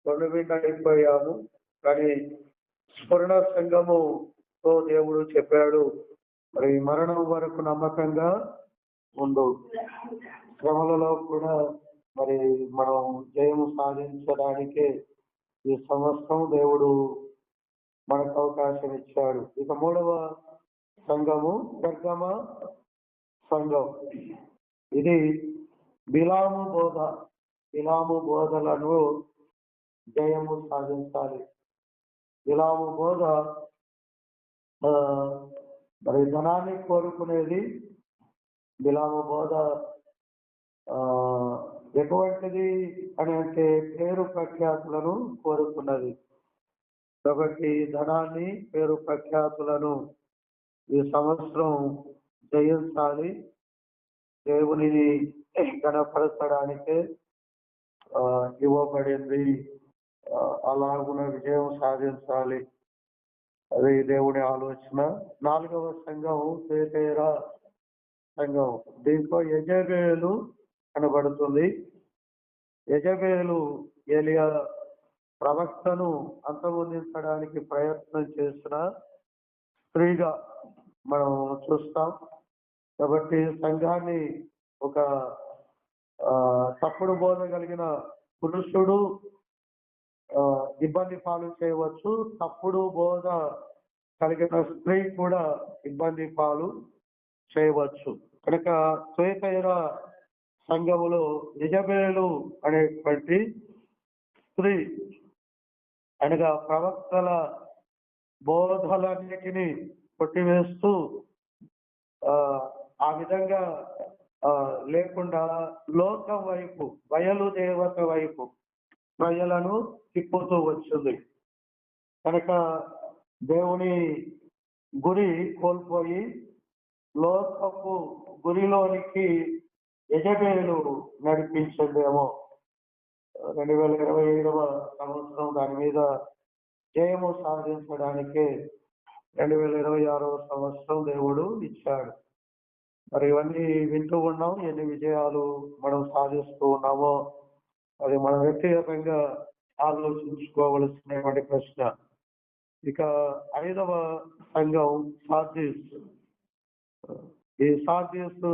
కొనుబిండ అయిపోయాము. కానీ స్ఫురణ సంఘముతో దేవుడు చెప్పాడు, మరి మరణం వరకు నమ్మకంగా ఉండు. శ్రమలలో కూడా మరి మనం జయము సాధించడానికే ఈ సంవత్సరం దేవుడు మనకు అవకాశం ఇచ్చాడు. ఇక 3వ సంఘము పెర్గమ సంఘం. ఇది బిలాము బోధలను జయము సాధించాలి. బిలాము బోధ మరి ధనాన్ని కోరుకునేది. బిలాము బోధ ఎటువంటిది అని అంటే పేరు ప్రఖ్యాతులను కోరుకున్నది. కాబట్టి ధనాన్ని, పేరు ప్రఖ్యాతులను ఈ సంవత్సరం జయించాలి. దేవుని గణపరచడానికే ఇవ్వబడింది. అలాగున విజయం సాధించాలి. అది దేవుని ఆలోచన. 4వ సంఘం పేతేరా సంఘం. దీంట్లో యెజబెలు కనబడుతుంది. యెజబెలు ఏలియా ప్రవక్తను అంతమొందించడానికి ప్రయత్నం చేసిన స్త్రీగా మనం చూస్తాం. కాబట్టి సంఘాన్ని ఒక తప్పుడు బోధ కలిగిన పురుషుడు ఇబ్బంది పాలు చేయవచ్చు. తప్పుడు బోధ కలిగిన స్త్రీ కూడా ఇబ్బంది పాలు చేయవచ్చు. కనుక తుయతైర సంఘములో యెజబెలు అనేటువంటి స్త్రీ అనగా ప్రవక్తల బోధలన్నిటినీ కొట్టివేస్తూ ఆ విధంగా లేకుండా లోకం వైపు, బయలు దేవత వైపు ప్రజలను తిప్పుతూ వచ్చింది. కనుక దేవుని గురి కోల్పోయి లోకపు గురిలోనికి యెజబెలు నడిపించిందేమో. 2025వ సంవత్సరం దాని మీద జయము సాధించడానికే 2026వ సంవత్సరం దేవుడు ఇచ్చాడు. మరి ఇవన్నీ వింటూ ఉన్నాం. ఎన్ని విజయాలు మనం సాధిస్తూ ఉన్నామో అది మనం వ్యక్తిగతంగా ఆలోచించుకోవలసినటువంటి ప్రశ్న. ఇక 5వ సంఘం సార్దీస్. ఈ సార్దీస్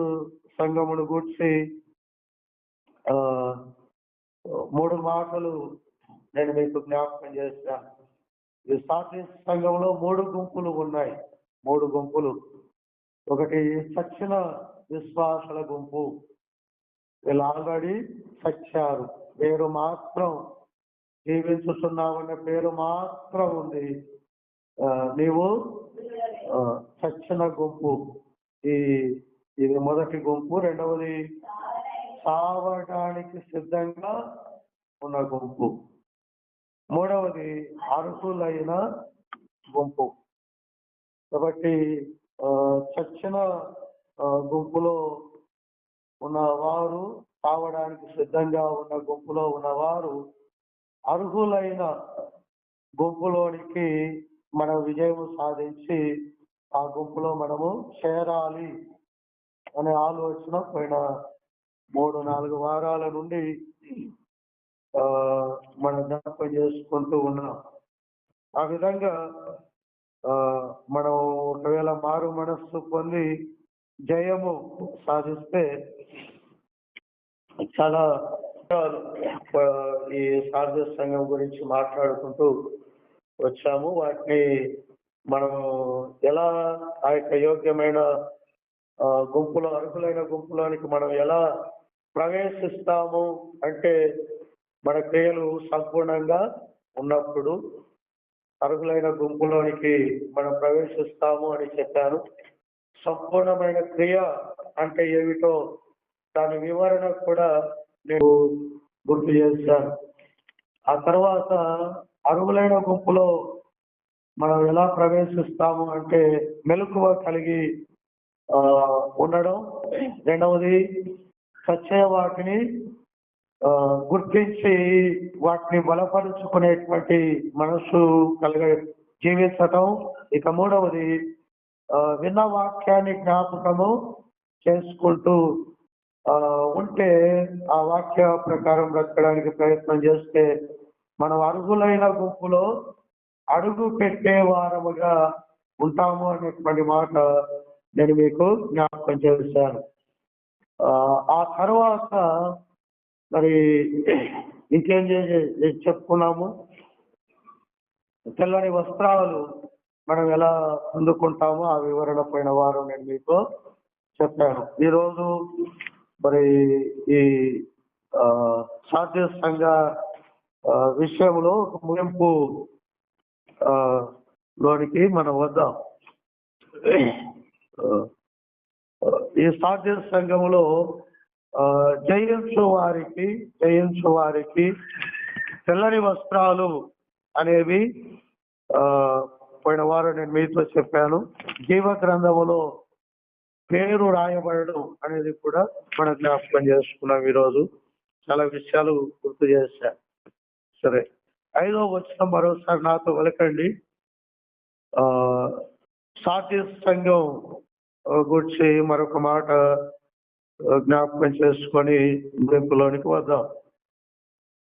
సంఘమును గూర్చి 3 మాటలు నేను మీకు జ్ఞాపకం చేశాను. ఈ సార్దీస్ సంఘంలో 3 గుంపులు ఉన్నాయి. 3 గుంపులు. ఒకటి చచ్చిన విశ్వాసుల గుంపు. వీళ్ళు ఆల్రెడీ చచ్చారు, పేరు మాత్రం జీవించుతున్నామన్న పేరు మాత్రం ఉంది. నీవు చచ్చిన గుంపు. ఇది మొదటి గుంపు. రెండవది చావడానికి సిద్ధంగా ఉన్న గుంపు. మూడవది అర్హులైన గుంపు. కాబట్టి చచ్చిన గుంపులో ఉన్నవారు, చావడానికి సిద్ధంగా ఉన్న గుంపులో ఉన్నవారు అర్హులైన గుంపులోనికి మనం విజయం సాధించి ఆ గుంపులో మనము చేరాలి అనే ఆలోచన పోయిన 3-4 వారాల నుండి మనం జ్ఞాపకం చేసుకుంటూ ఉన్నాం. ఆ విధంగా మనం ఒకవేళ మారు మనస్సు పొంది జయము సాధిస్తే చాలా ఈ సార్దీస్ సంఘం గురించి మాట్లాడుకుంటూ వచ్చాము. వాటిని మనము ఎలా ఆ యొక్క యోగ్యమైన గుంపులో, అర్హులైన గుంపులోనికి మనం ఎలా ప్రవేశిస్తాము అంటే మన క్రియలు సంపూర్ణంగా ఉన్నప్పుడు అర్హులైన గుంపులోనికి మనం ప్రవేశిస్తాము అని చెప్పాను. సంపూర్ణమైన క్రియ అంటే ఏమిటో దాని వివరణ కూడా నేను గుర్తు చేశాను. ఆ తర్వాత అర్హులైన గుంపులో మనం ఎలా ప్రవేశిస్తాము అంటే మెలకువ కలిగి ఉండడం. రెండవది సత్య వాటిని గుర్తించి వాటిని బలపరుచుకునేటువంటి మనసు జీవించటం. ఇక మూడవది విన్న వాక్యాన్ని జ్ఞాపకము చేసుకుంటూ ఉంటే ఆ వాక్య ప్రకారం బ్రతకడానికి ప్రయత్నం చేస్తే మనం అర్హులైన గుంపులో అడుగు పెట్టే వారముగా ఉంటాము అనేటువంటి మాట నేను మీకు జ్ఞాపకం చేశాను. ఆ తర్వాత మరి ఇంకేం చెప్పుకున్నాము? తెల్లని వస్త్రాలు మనం ఎలా అందుకుంటామో ఆ వివరణ పోయిన వారు నేను మీకు చెప్పాను. ఈరోజు మరి ఈ సాధ్య సంఘ విషయంలో ఒక ముగింపు లోనికి మనం వద్దాం. ఈ సాధ్య సంఘములో జయించు వారికి తెల్లని వస్త్రాలు అనేవి పోయిన వారు నేను మీతో చెప్పాను. జీవ గ్రంథములో పేరు రాయబడడం అనేది కూడా మనం జ్ఞాపకం చేసుకున్నాం. ఈరోజు చాలా విషయాలు గుర్తు చేశాను. సరే, 5వ వచనం మరోసారి నాతో వెలకండి. సాధ్య సంఘం గురించి మరొక మాట జ్ఞాపకం చేసుకొని ముగింపులోనికి వద్దాం.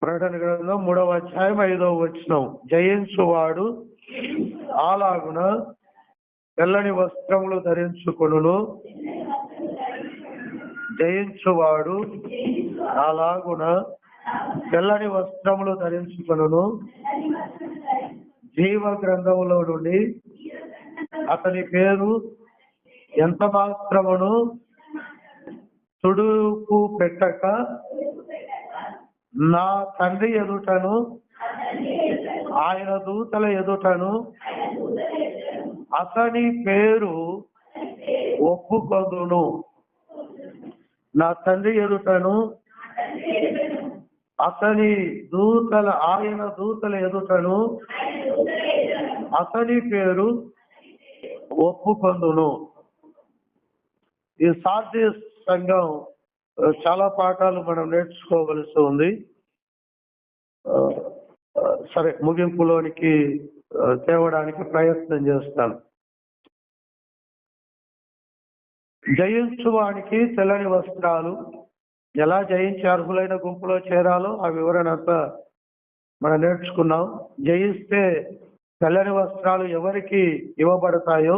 ప్రకటన గ్రంథం 3వ అధ్యాయం 5వ వచనం, జయించువాడు అలాగున తెల్లని వస్త్రములు ధరించుకొనును. జయించువాడు అలాగున తెల్లని వస్త్రములు ధరించుకొనును. జీవ గ్రంథములో నుండి అతని పేరు ఎంత మాత్రమును తుడుపు పెట్టక నా తండ్రి ఎదుటను ఆయన దూతల ఎదుటను అతని పేరు ఒప్పుకొందును. నా తండ్రి ఎదుటను ఆయన దూతల ఎదుటను అతని పేరు ఒప్పుకొందును. ఈ సాధ్య సంఘం చాలా పాఠాలు మనం నేర్చుకోవలసి ఉంది. సరే, ముగింపులోనికి తేవడానికి ప్రయత్నం చేస్తాను. జయించువానికి తెల్లని వస్త్రాలు, ఎలా జయించి అర్హులైన గుంపులో చేరాలో ఆ వివరణ అంతా మనం నేర్చుకున్నాం. జయిస్తే తెల్లని వస్త్రాలు ఎవరికి ఇవ్వబడతాయో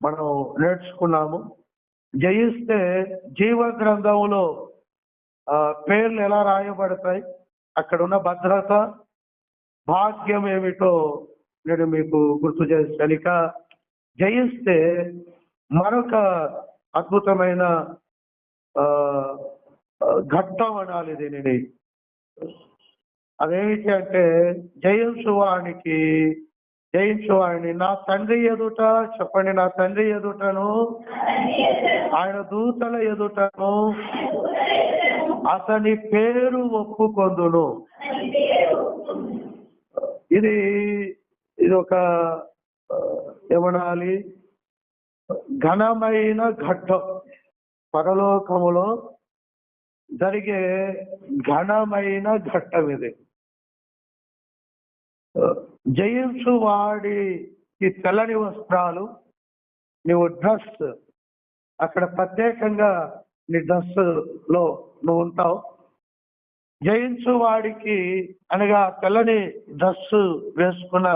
మనం నేర్చుకున్నాము. జయిస్తే జీవ గ్రంథంలో పేర్లు ఎలా రాయబడతాయి, అక్కడ ఉన్న భద్రత, భాగ్యం ఏమిటో నేను మీకు గుర్తు చేస్తాను. ఇక జయిస్తే మరొక అద్భుతమైన ఘట్టం అనాలి దీనిని. అదేమిటి అంటే, జయించువాడిని నా తండ్రి ఎదుట, చెప్పండి, నా తండ్రి ఎదుటను ఆయన దూతల ఎదుటను అతని పేరు ఒప్పుకొందును. ఇది ఒక ఏమనాలి, ఘనమైన ఘట్టం. పరలోకములో జరిగే ఘనమైన ఘట్టం ఇది. జయించు వాడికి తెల్లని వస్త్రాలు, నువ్వు డ్రెస్, అక్కడ ప్రత్యేకంగా నీ డ్రెస్ లో నువ్వు ఉంటావు. జయించు వాడికి అనగా తెల్లని డ్రెస్ వేసుకున్న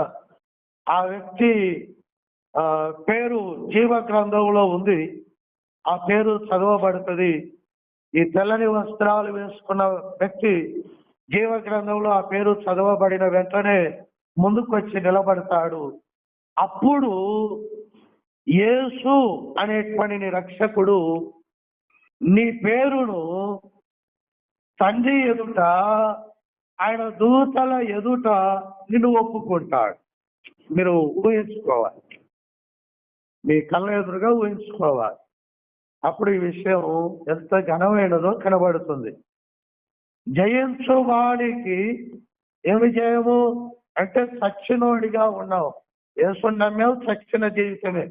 ఆ వ్యక్తి పేరు జీవ గ్రంథంలో ఉంది. ఆ పేరు చదవబడుతుంది. ఈ తెల్లని వస్త్రాలు వేసుకున్న వ్యక్తి జీవ గ్రంథంలో ఆ పేరు చదవబడిన వెంటనే ముందుకు వచ్చి నిలబడతాడు. అప్పుడు యేసు అనేటువంటి నీ రక్షకుడు నీ పేరును తండ్రి ఎదుట, ఆయన దూతల ఎదుట నిన్ను ఒప్పుకుంటాడు. మీరు ఊహించుకోవాలి, మీ కళ్ళ ఎదురుగా ఊహించుకోవాలి. అప్పుడు ఈ విషయం ఎంత ఘనమైనదో కనబడుతుంది. జయించు వాడికి ఏమి జయము అంటే, చచ్చినోడిగా ఉన్నావు, యేసుని నమ్మావు, చచ్చిన జీవితమే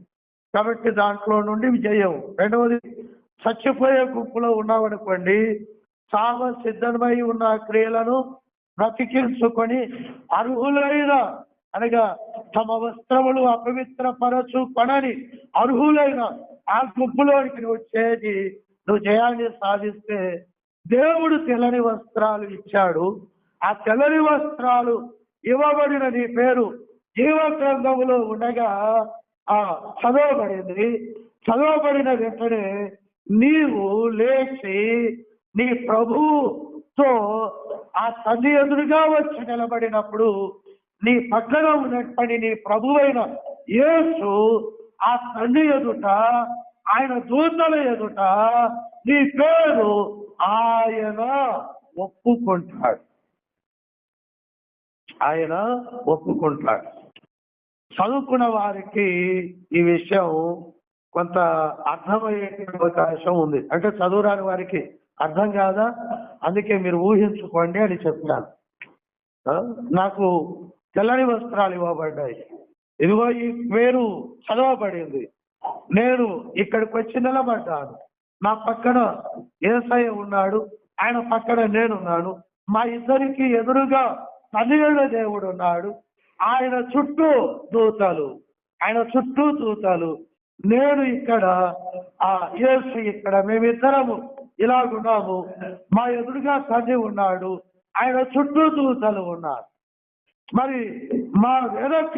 కాబట్టి దాంట్లో నుండి విజయం. రెండవది, చచ్చిపోయే గుంపులో ఉన్నావనుకోండి, చావ సిద్ధమై ఉన్న క్రియలను బ్రతికించుకొని అర్హులైన, అనగా తమ వస్త్రములు అపవిత్రపరచుకొనని అర్హులైన ఆ గుంపులోనికి నువ్వు చేరి నువ్వు జయాన్ని సాధిస్తే దేవుడు తెల్లని వస్త్రాలు ఇచ్చాడు. ఆ తెల్లని వస్త్రాలు ఇవ్వబడిన నీ పేరు జీవ గ్రంథములో ఉండగా ఆ చదవబడింది. చదవబడిన వెంటనే నీవు లేచి నీ ప్రభువుతో ఆ తండ్రి ఎదురుగా వచ్చి నిలబడినప్పుడు నీ పక్కన ఉన్నటువంటి నీ ప్రభువైన యేసు ఆ తండ్రి ఎదుట ఆయన దూతల ఎదుట నీ పేరు ఆయన ఒప్పుకుంటాడు. ఆయన ఒప్పుకుంటాడు. చదువుకున్న వారికి ఈ విషయం కొంత అర్థమయ్యే అవకాశం ఉంది. అంటే చదువురాని వారికి అర్థం కాదా, అందుకే మీరు ఊహించుకోండి అని చెప్పాను. నాకు తెల్లని వస్త్రాలు ఇవ్వబడ్డాయి, ఇదిగో ఈ పేరు చదవబడింది, నేను ఇక్కడికి వచ్చి నిలబడ్డాను, నా పక్కన యేసయ్య ఉన్నాడు, ఆయన పక్కన నేనున్నాను, మా ఇద్దరికి ఎదురుగా తండ్రి దేవుడు ఉన్నాడు, ఆయన చుట్టూ దూతలు, ఆయన చుట్టూ దూతలు, నేను ఇక్కడ ఆ యేసు ఇక్కడ, మేమిద్దరము ఇలాగున్నాము, మా ఎదురుగా తండ్రి ఉన్నాడు, ఆయన చుట్టూ దూతలు ఉన్నారు. మరి మా వెనక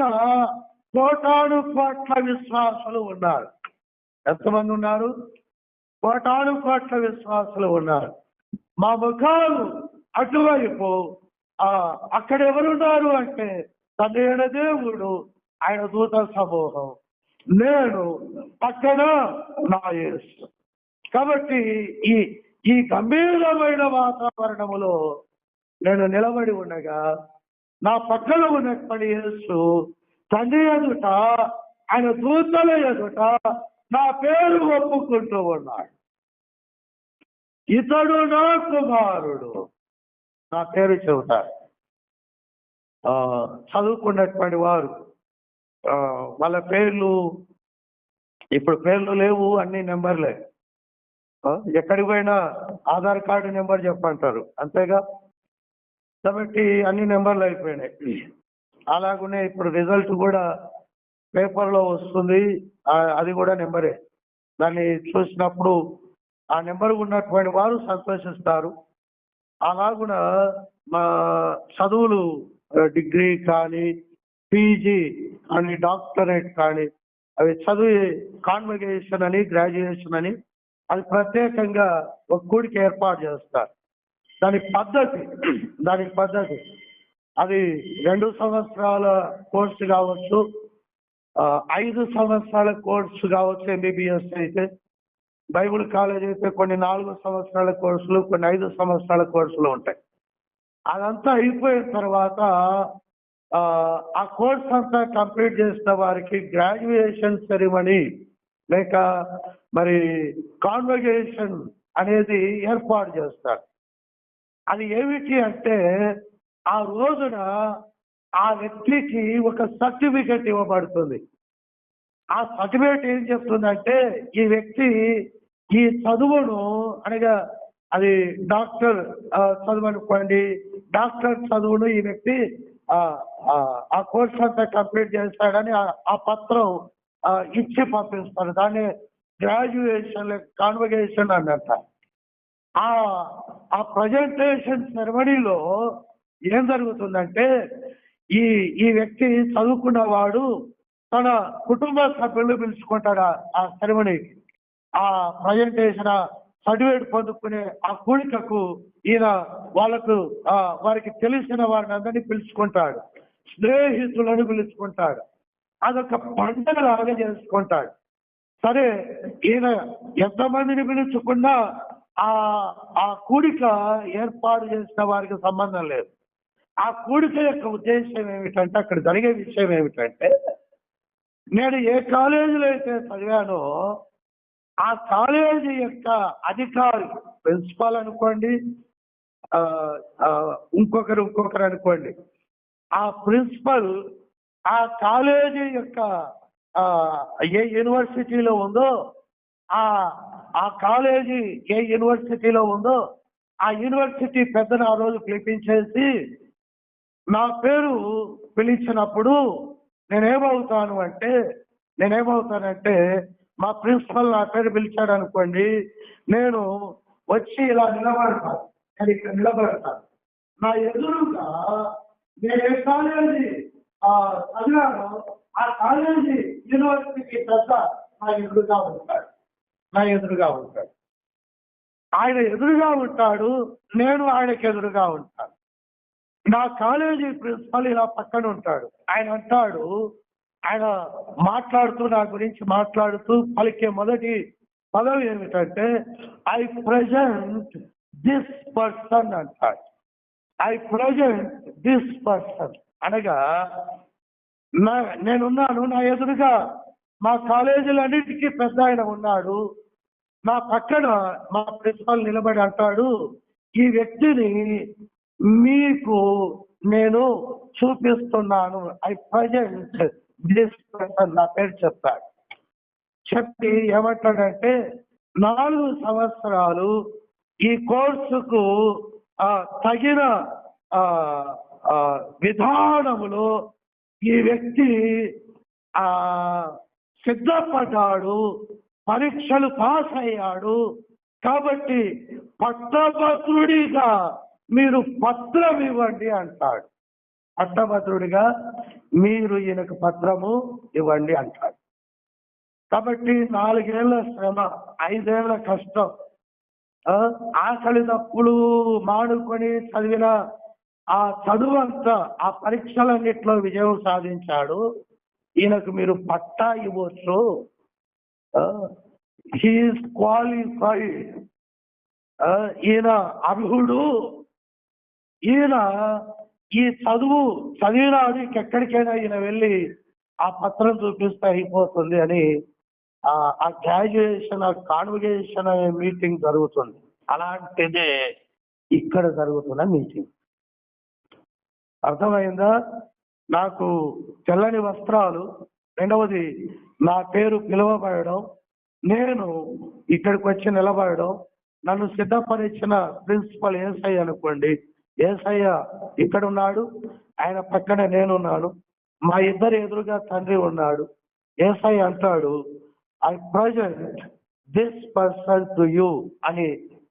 1,000,000,000 విశ్వాసులు ఉన్నారు. ఎంతమంది ఉన్నారు? 1,000,000,000 విశ్వాసులు ఉన్నారు. మా ముఖాలు అటువైపు అక్కడ ఎవరున్నారు అంటే తండ్రి అయిన దేవుడు, ఆయన దూత సమూహం, నేను పక్కన నా యేసు. కాబట్టి ఈ ఈ గంభీరమైన వాతావరణములో నేను నిలబడి ఉండగా నా పక్కన ఉన్నటువంటి యేసు తండ్రి ఎదుట ఆయన దూతల ఎదుట నా పేరు ఒప్పుకుంటూ ఉన్నాడు. ఇతడు నా కుమారుడు, నా పేరు చెబుతారు. చదువుకున్నటువంటి వారు వాళ్ళ పేర్లు, ఇప్పుడు పేర్లు లేవు, అన్ని నెంబర్లే. ఎక్కడికి పోయినా ఆధార్ కార్డు నెంబర్ చెప్పంటారు, అంతేగా. కాబట్టి అన్ని నెంబర్లు అయిపోయినాయి. అలాగనే ఇప్పుడు రిజల్ట్ కూడా పేపర్లో వస్తుంది, అది కూడా నెంబరే. దాన్ని చూసినప్పుడు ఆ నెంబర్ ఉన్నటువంటి వారు సంతోషిస్తారు. అలాగున మా చదువులు డిగ్రీ కానీ, పీజీ అని, డాక్టరేట్ కానీ, అవి చదివి కాన్వకేషన్ అని, గ్రాడ్యుయేషన్ అని, అది ప్రత్యేకంగా ఒక కూడికి ఏర్పాటు చేస్తారు. దానికి పద్ధతి అది 2 సంవత్సరాల కోర్సు కావచ్చు, 5 సంవత్సరాల కోర్సు కావచ్చు. ఎంబీబీఎస్ అయితే, బైబుల్ కాలేజ్ అయితే కొన్ని 4 సంవత్సరాల కోర్సులు, కొన్ని 5 సంవత్సరాల కోర్సులు ఉంటాయి. అదంతా అయిపోయిన తర్వాత ఆ కోర్స్ అంతా కంప్లీట్ చేసిన వారికి గ్రాడ్యుయేషన్ సెరిమనీ లేక మరి కాన్వకేషన్ అనేది ఏర్పాటు చేస్తారు. అది ఏమిటి అంటే ఆ రోజున ఆ వ్యక్తికి ఒక సర్టిఫికెట్ ఇవ్వబడుతుంది. ఆ సర్టిఫికెట్ ఏం చెప్తుందంటే ఈ వ్యక్తి ఈ చదువును, అనగా అది డాక్టర్ చదువు అనుకోండి, డాక్టర్ చదువును ఈ వ్యక్తి ఆ కోర్స్ అంతా కంప్లీట్ చేస్తాడని ఆ పత్రం ఇచ్చి పంపిస్తారు. దాన్ని గ్రాడ్యుయేషన్ కాన్వకేషన్ అన్నట్ట. ఆ ప్రజెంటేషన్ సెరమనీలో ఏం జరుగుతుందంటే ఈ వ్యక్తి చదువుకున్నవాడు తన కుటుంబ సభ్యులు పిలుచుకుంటాడు ఆ సెరమనీకి. ఆ ప్రజెంటేషన్ సర్టిఫికేట్ పొందుకునే ఆ కూడికకు ఈయన వారికి తెలిసిన వారిని అందరినీ పిలుచుకుంటాడు, స్నేహితులను పిలుచుకుంటాడు, అదొక పండుగ లాగా చేసుకుంటాడు. సరే, ఈయన ఎంతమందిని పిలుచుకున్నా ఆ కూడిక ఏర్పాటు చేసిన వారికి సంబంధం లేదు. ఆ కూడిక యొక్క ఉద్దేశం ఏమిటంటే, అక్కడ జరిగే విషయం ఏమిటంటే, నేను ఏ కాలేజీలో అయితే చదివానో ఆ కాలేజీ యొక్క అధికారి, ప్రిన్సిపాల్ అనుకోండి, ఇంకొకరు అనుకోండి, ఆ ప్రిన్సిపల్ ఆ కాలేజీ యొక్క ఏ యూనివర్సిటీలో ఉందో ఆ కాలేజీ ఏ యూనివర్సిటీలో ఉందో ఆ యూనివర్సిటీ పెద్దను ఆ రోజు పిలిపించేసి నా పేరు పిలిచినప్పుడు నేనేమవుతానంటే మా ప్రిన్సిపల్ నా పేరు పిలిచాడు అనుకోండి, నేను వచ్చి ఇలా నిలబడతాను. నా ఎదురుగా నేను ఏ కాలేజీ చదివానో ఆ కాలేజీ యూనివర్సిటీకి పెద్ద నా ఎదురుగా ఉంటాడు. నా ఎదురుగా ఉంటాడు. ఆయన ఎదురుగా ఉంటాడు, నేను ఆయనకి ఎదురుగా ఉంటాను. నా కాలేజీ ప్రిన్సిపల్ ఇలా పక్కన ఉంటాడు. ఆయన అంటాడు, ఆయన మాట్లాడుతూ నా గురించి మాట్లాడుతూ పలికే మొదటి పదం ఏమిటంటే, ఐ ప్రజెంట్ దిస్ పర్సన్ అంటాడు. ఐ ప్రజెంట్ దిస్ పర్సన్ అనగా నేనున్నాను, నా ఎదురుగా మా కాలేజీలన్నిటికీ పెద్ద ఆయన ఉన్నాడు. నా పక్కన మా ప్రిన్సిపల్ నిలబడి అంటాడు, ఈ వ్యక్తిని మీకు నేను చూపిస్తున్నాను. ఐ ప్రజెంట్ దిస్ పర్సన్, నా పేరు చెప్తాడు. చెప్పి ఏమంటాడంటే 4 సంవత్సరాలు ఈ కోర్సుకు తగిన విధానములో ఈ వ్యక్తి సిద్ధపడ్డాడు, పరీక్షలు పాస్ అయ్యాడు, కాబట్టి పట్టభద్రుడిగా మీరు పత్రం ఇవ్వండి అంటాడు. పట్టభద్రుడిగా మీరు ఈయనకు పత్రము ఇవ్వండి అంటాడు. కాబట్టి 4 ఏళ్ల శ్రమ, 5 ఏళ్ల కష్టం, ఆకలి తప్పులు మానుకొని చదివిన ఆ చదువంతా ఆ పరీక్షలన్నిట్లో విజయం సాధించాడు. ఈయనకు మీరు పట్టా ఇవ్వచ్చు. హీఈస్ క్వాలిఫైడ్, ఈయన అర్హుడు, ఈయన ఈ చదువు చదివినాడు, ఎక్కడికైనా ఈయన వెళ్ళి ఆ పత్రం చూపిస్తే అయిపోతుంది అని ఆ గ్రాడ్యుయేషన్ కాన్వకేషన్ అనే మీటింగ్ జరుగుతుంది. అలాంటిదే ఇక్కడ జరుగుతున్న మీటింగ్. అర్థమైందా? నాకు తెల్లని వస్త్రాలు, రెండవది నా పేరు పిలువబడడం, నేను ఇక్కడికి వచ్చి నిలబడడం, నన్ను సిద్ధపరిచిన ప్రిన్సిపల్ ఏసయ్య అనుకోండి. ఏసయ్య ఇక్కడ ఉన్నాడు, ఆయన పక్కన నేనున్నాను, మా ఇద్దరు ఎదురుగా తండ్రి ఉన్నాడు. ఏసయ్య అంటాడు, I present this person to you అని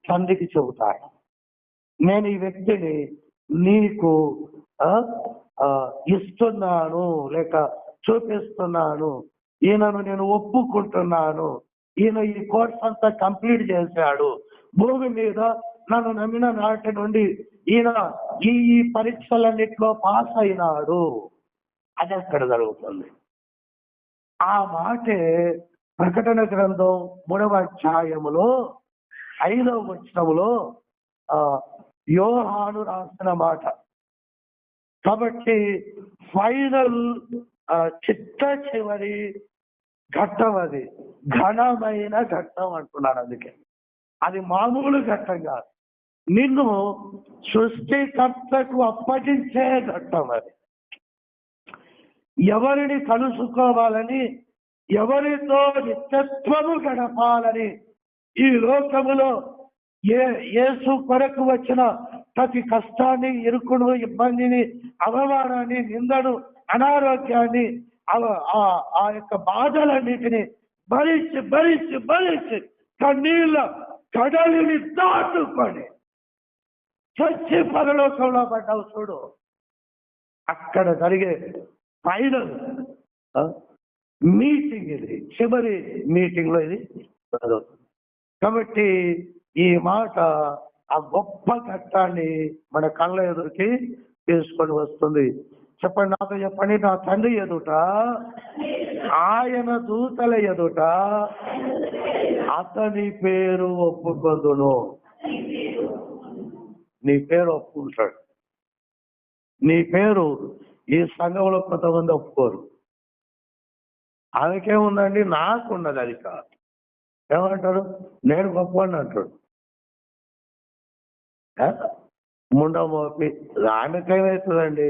తండ్రికి చెబుతాడు. నేను ఈ వ్యక్తిని నీకు ఇస్తున్నాను, లేక చూపిస్తున్నాను. ఈయనను నేను ఒప్పుకుంటున్నాను. ఈయన ఈ కోర్స్ అంతా కంప్లీట్ చేశాడు. భూమి మీద నన్ను నమ్మిన నాటి నుండి ఈయన ఈ పరీక్షలన్నిట్లో పాస్ అయినాడు. అది అక్కడ జరుగుతుంది. ఆ మాటే ప్రకటన గ్రంథం 3వ అధ్యాయములో 5వ వచనములో యోహాను రాసిన మాట. కాబట్టి ఫైనల్ చిట్ట చివరి ఘట్టం, అది ఘనమైన ఘట్టం అంటున్నాను. అందుకే అది మామూలు ఘట్టం కాదు, నిన్ను సృష్టికర్తకు అప్పగించే ఘట్టం. అది ఎవరిని కలుసుకోవాలని, ఎవరితో నిత్యత్వము గడపాలని ఈ లోకములో యేసు కొరకు వచ్చిన ప్రతి కష్టాన్ని, ఇరుకును, ఇబ్బందిని, అవమానాన్ని, నిందను, అనారోగ్యాన్ని, ఆ యొక్క బాధలన్నిటిని భరించి భరించి భరించి కన్నీళ్ళ కడలిని దాటుకొని చచ్చి పరలోకంలో పడ్డావు చూడు. అక్కడ జరిగే ఫైనల్ మీటింగ్ ఇది, చివరి మీటింగ్ లో ఇది జరుగుతుంది. కాబట్టి ఈ మాట ఆ గొప్ప ఘట్టాన్ని మన కళ్ళ ఎదురుకి తీసుకొని వస్తుంది. చెప్పండి, నాతో చెప్పండి. నా తండ్రి ఎదుట, ఆయన దూతల ఎదుట అతని పేరు ఒప్పుకొందును. నీ పేరు ఒప్పుకుంటాడు. నీ పేరు ఈ సంఘంలో కొంతమంది ఒప్పుకోరు. ఆమెకేముందండి, నాకున్నది అది కాదు. ఏమంటారు, నేను గొప్పవాడిని అంటాడు. ముండం మోపి ఆమెకేమవుతుందండి,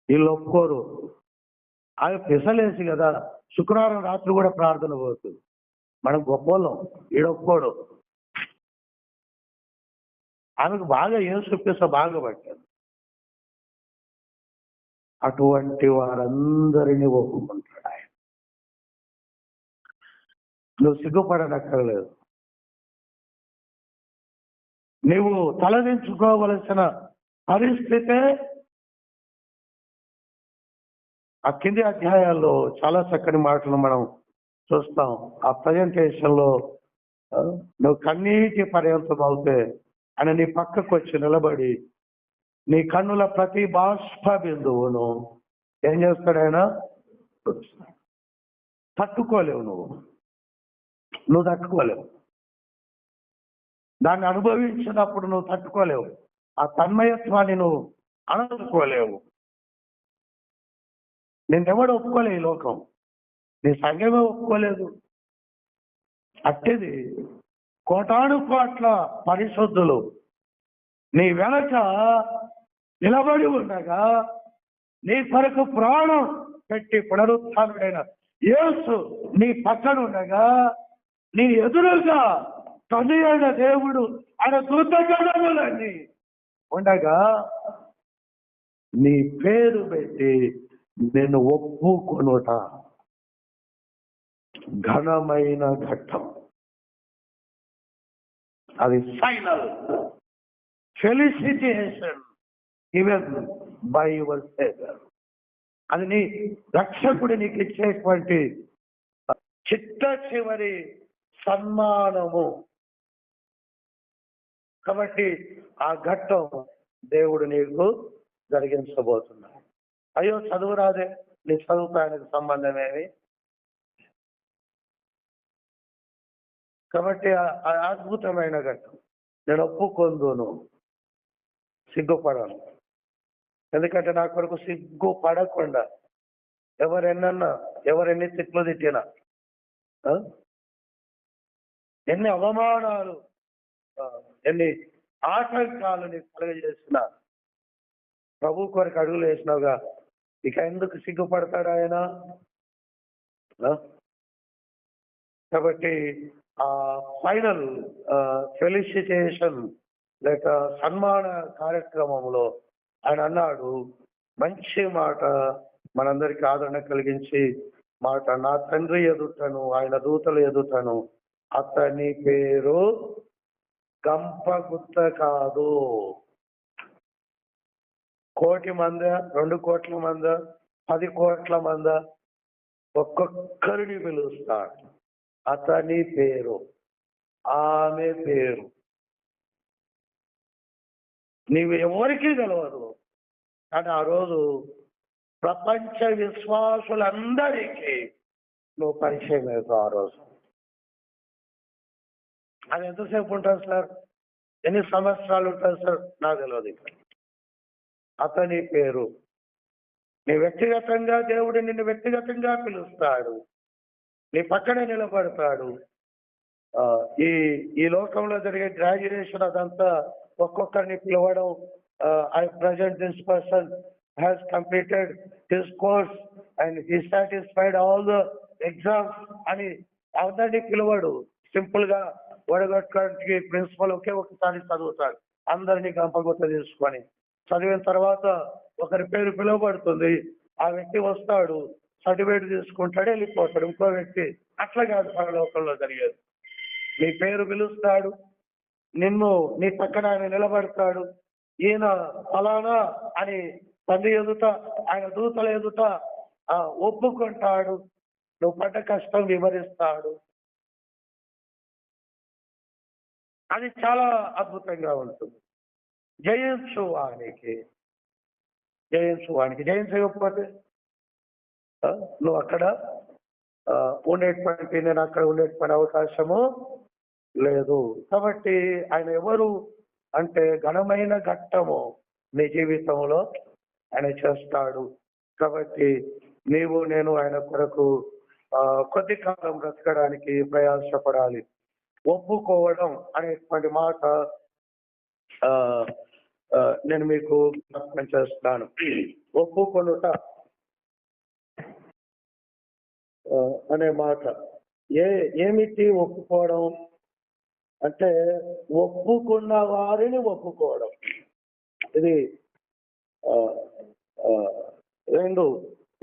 వీళ్ళు ఒప్పుకోరు. ఆమె పిసలేసి కదా, శుక్రవారం రాత్రి కూడా ప్రార్థన పోతుంది. మనం గొప్పవాళ్ళం, ఈడొప్పుకోడు. ఆమెకు బాగా యేసు పిస బాగా పట్టారు. అటువంటి వారందరినీ ఒప్పుకుంటాడు ఆయన. నువ్వు సిగ్గుపడనక్కర్లేదు. నీవు తలదించుకోవలసిన పరిస్థితే ఆ కింది అధ్యాయాల్లో చాలా చక్కని మాటలు మనం చూస్తాం. ఆ ప్రజెంటేషన్ లో నువ్వు కన్నీటి పర్యంతం అవుతే ఆయన నీ పక్కకు వచ్చి నిలబడి నీ కన్నుల ప్రతి బాష్ప బిందువును ఏం చేస్తాడు ఆయన? తట్టుకోలేవు, నువ్వు తట్టుకోలేవు. దాన్ని అనుభవించినప్పుడు నువ్వు తట్టుకోలేవు. ఆ తన్మయత్వాన్ని నువ్వు అనుకోలేవు. నిన్నెవడు ఒప్పుకోలే ఈ లోకం, నీ సంఘమే ఒప్పుకోలేదు. అట్టేది కోటాను కోట్ల పరిశుద్ధులు నీ వెనక నిలబడి ఉండగా, నీ కొరకు ప్రాణం పెట్టి పునరుత్థానుడైన యేసు నీ పక్కన ఉండగా, నీ ఎదురుగా తండ్రి అయిన దేవుడు ఆయన దూతగణములన్నీ ఉండగా, నీ పేరు పెట్టి నేను ఒప్పుకొనుట ఘనమైన ఘట్టం. అది final felicitation given by your saviour. అది నీ రక్షకుడు నీకు ఇచ్చేటువంటి చిట్ట చివరి సన్మానము. కాబట్టి ఆ ఘట్టం దేవుడు నీకు జరిగించబోతున్నాడు. అయ్యో చదువు రాదే, నీ చదువుతో ఆయనకు సంబంధమేమి? కాబట్టి ఆ అద్భుతమైన ఘట్టం నేను ఒప్పుకొందును, సిగ్గుపడను. ఎందుకంటే నా కొరకు సిగ్గు పడకుండా ఎవరెన్ని తిట్లు తిట్టినా, ఎన్ని అవమానాలు, ఎన్ని ఆటంకాలు నీకు కలుగజేసిన ప్రభు కొరకు అడుగులు వేసినావుగా, ఇక ఎందుకు సిగ్గుపడతాడు ఆయన? కాబట్టి ఆ ఫైనల్ ఫెలిసిటేషన్ లేక సన్మాన కార్యక్రమంలో ఆయన అన్నాడు మంచి మాట, మనందరికి ఆదరణ కలిగించి మాట, నా తండ్రి ఎదుటను ఆయన దూతల ఎదుటను అతని పేరు గంపగుత్త కాదు. 1,000,000 మంది, 2 కోట్ల మంది, 10 కోట్ల మంది, ఒక్కొక్కరిని పిలుస్తాడు. అతని పేరు, ఆమె పేరు నీవు ఎవరికీ తెలియదు. కానీ ఆ రోజు ప్రపంచ విశ్వాసులందరికీ నువ్వు పరిచయం అవుతావు. ఆ రోజు అది ఎంతసేపు ఉంటుంది సార్? ఎన్ని సంవత్సరాలు ఉంటుంది సార్? నాకు తెలియదు. ఇక్కడ అతని పేరు నీ వ్యక్తిగతంగా దేవుడు నిన్ను వ్యక్తిగతంగా పిలుస్తాడు, నీ పక్కనే నిలబడతాడు. ఈ లోకంలో జరిగే గ్రాడ్యుయేషన్ అదంతా ఒక్కొక్కరిని పిలవడం, I present this person has completed his course and he satisfied all the exams అని అందరినీ పిలవడు. సింపుల్ గా వడగట్టుకోవడానికి ప్రిన్సిపల్ ఒకసారి చదువుతాడు, అందరినీ గంపగుత్త తీసుకొని. చదివిన తర్వాత ఒకరి పేరు పిలువబడుతుంది, ఆ వ్యక్తి వస్తాడు, సర్టిఫికేట్ తీసుకుంటాడు, వెళ్ళిపోతాడు. ఇంకో వ్యక్తి అట్లా కాదు పరలోకంలో జరిగేది. నీ పేరు పిలుస్తాడు, నిన్ను నీ పక్కన ఆయన నిలబడతాడు. ఈయన ఫలానా అని తండ్రి ఎదుట ఆయన దూతల ఎదుట ఒప్పుకుంటాడు. నువ్వు పడ్డ కష్టం వివరిస్తాడు. అది చాలా అద్భుతంగా ఉంటుంది. జయించువానికి జయించకపోతే నువ్వు అక్కడ ఉండేటువంటి, నేను అక్కడ ఉండేటువంటి అవకాశము లేదు. కాబట్టి ఆయన ఎవరు అంటే ఘనమైన ఘట్టము నీ జీవితంలో ఆయన చేస్తాడు. కాబట్టి నీవు నేను ఆయన కొరకు కొద్ది కాలం బ్రతకడానికి ప్రయాసపడాలి. ఒప్పుకోవడం అనేటువంటి మాట నేను మీకు జ్ఞాపకం చేస్తాను. ఒప్పుకొనుట అనే మాట ఏమిటి? ఒప్పుకోవడం అంటే ఒప్పుకున్న వారిని ఒప్పుకోవడం. ఇది రెండు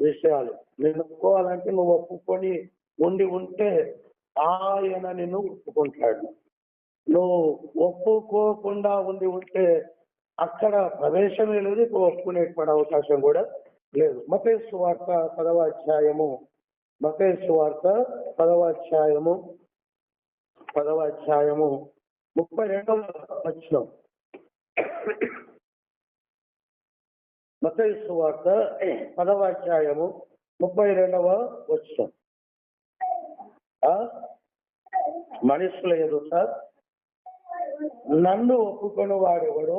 విషయాలు. నేను ఒప్పుకోవాలంటే నువ్వు ఒప్పుకొని ఉంటే ఆయన నిన్ను ఒప్పుకుంటాడు. నువ్వు ఒప్పుకోకుండా ఉంటే అక్కడ ప్రవేశమే లేదు, ఇప్పుడు ఒప్పుకునేటువంటి అవకాశం కూడా లేదు. మత్తయి సువార్త 10వ అధ్యాయము, మత్తయి సువార్త 10వ అధ్యాయము 32వ వచనం. మత్తయి సువార్త 10వ అధ్యాయము 32వ వచనం. మనుషుల ఎదుట నన్ను ఒప్పుకొని వాడెవడు,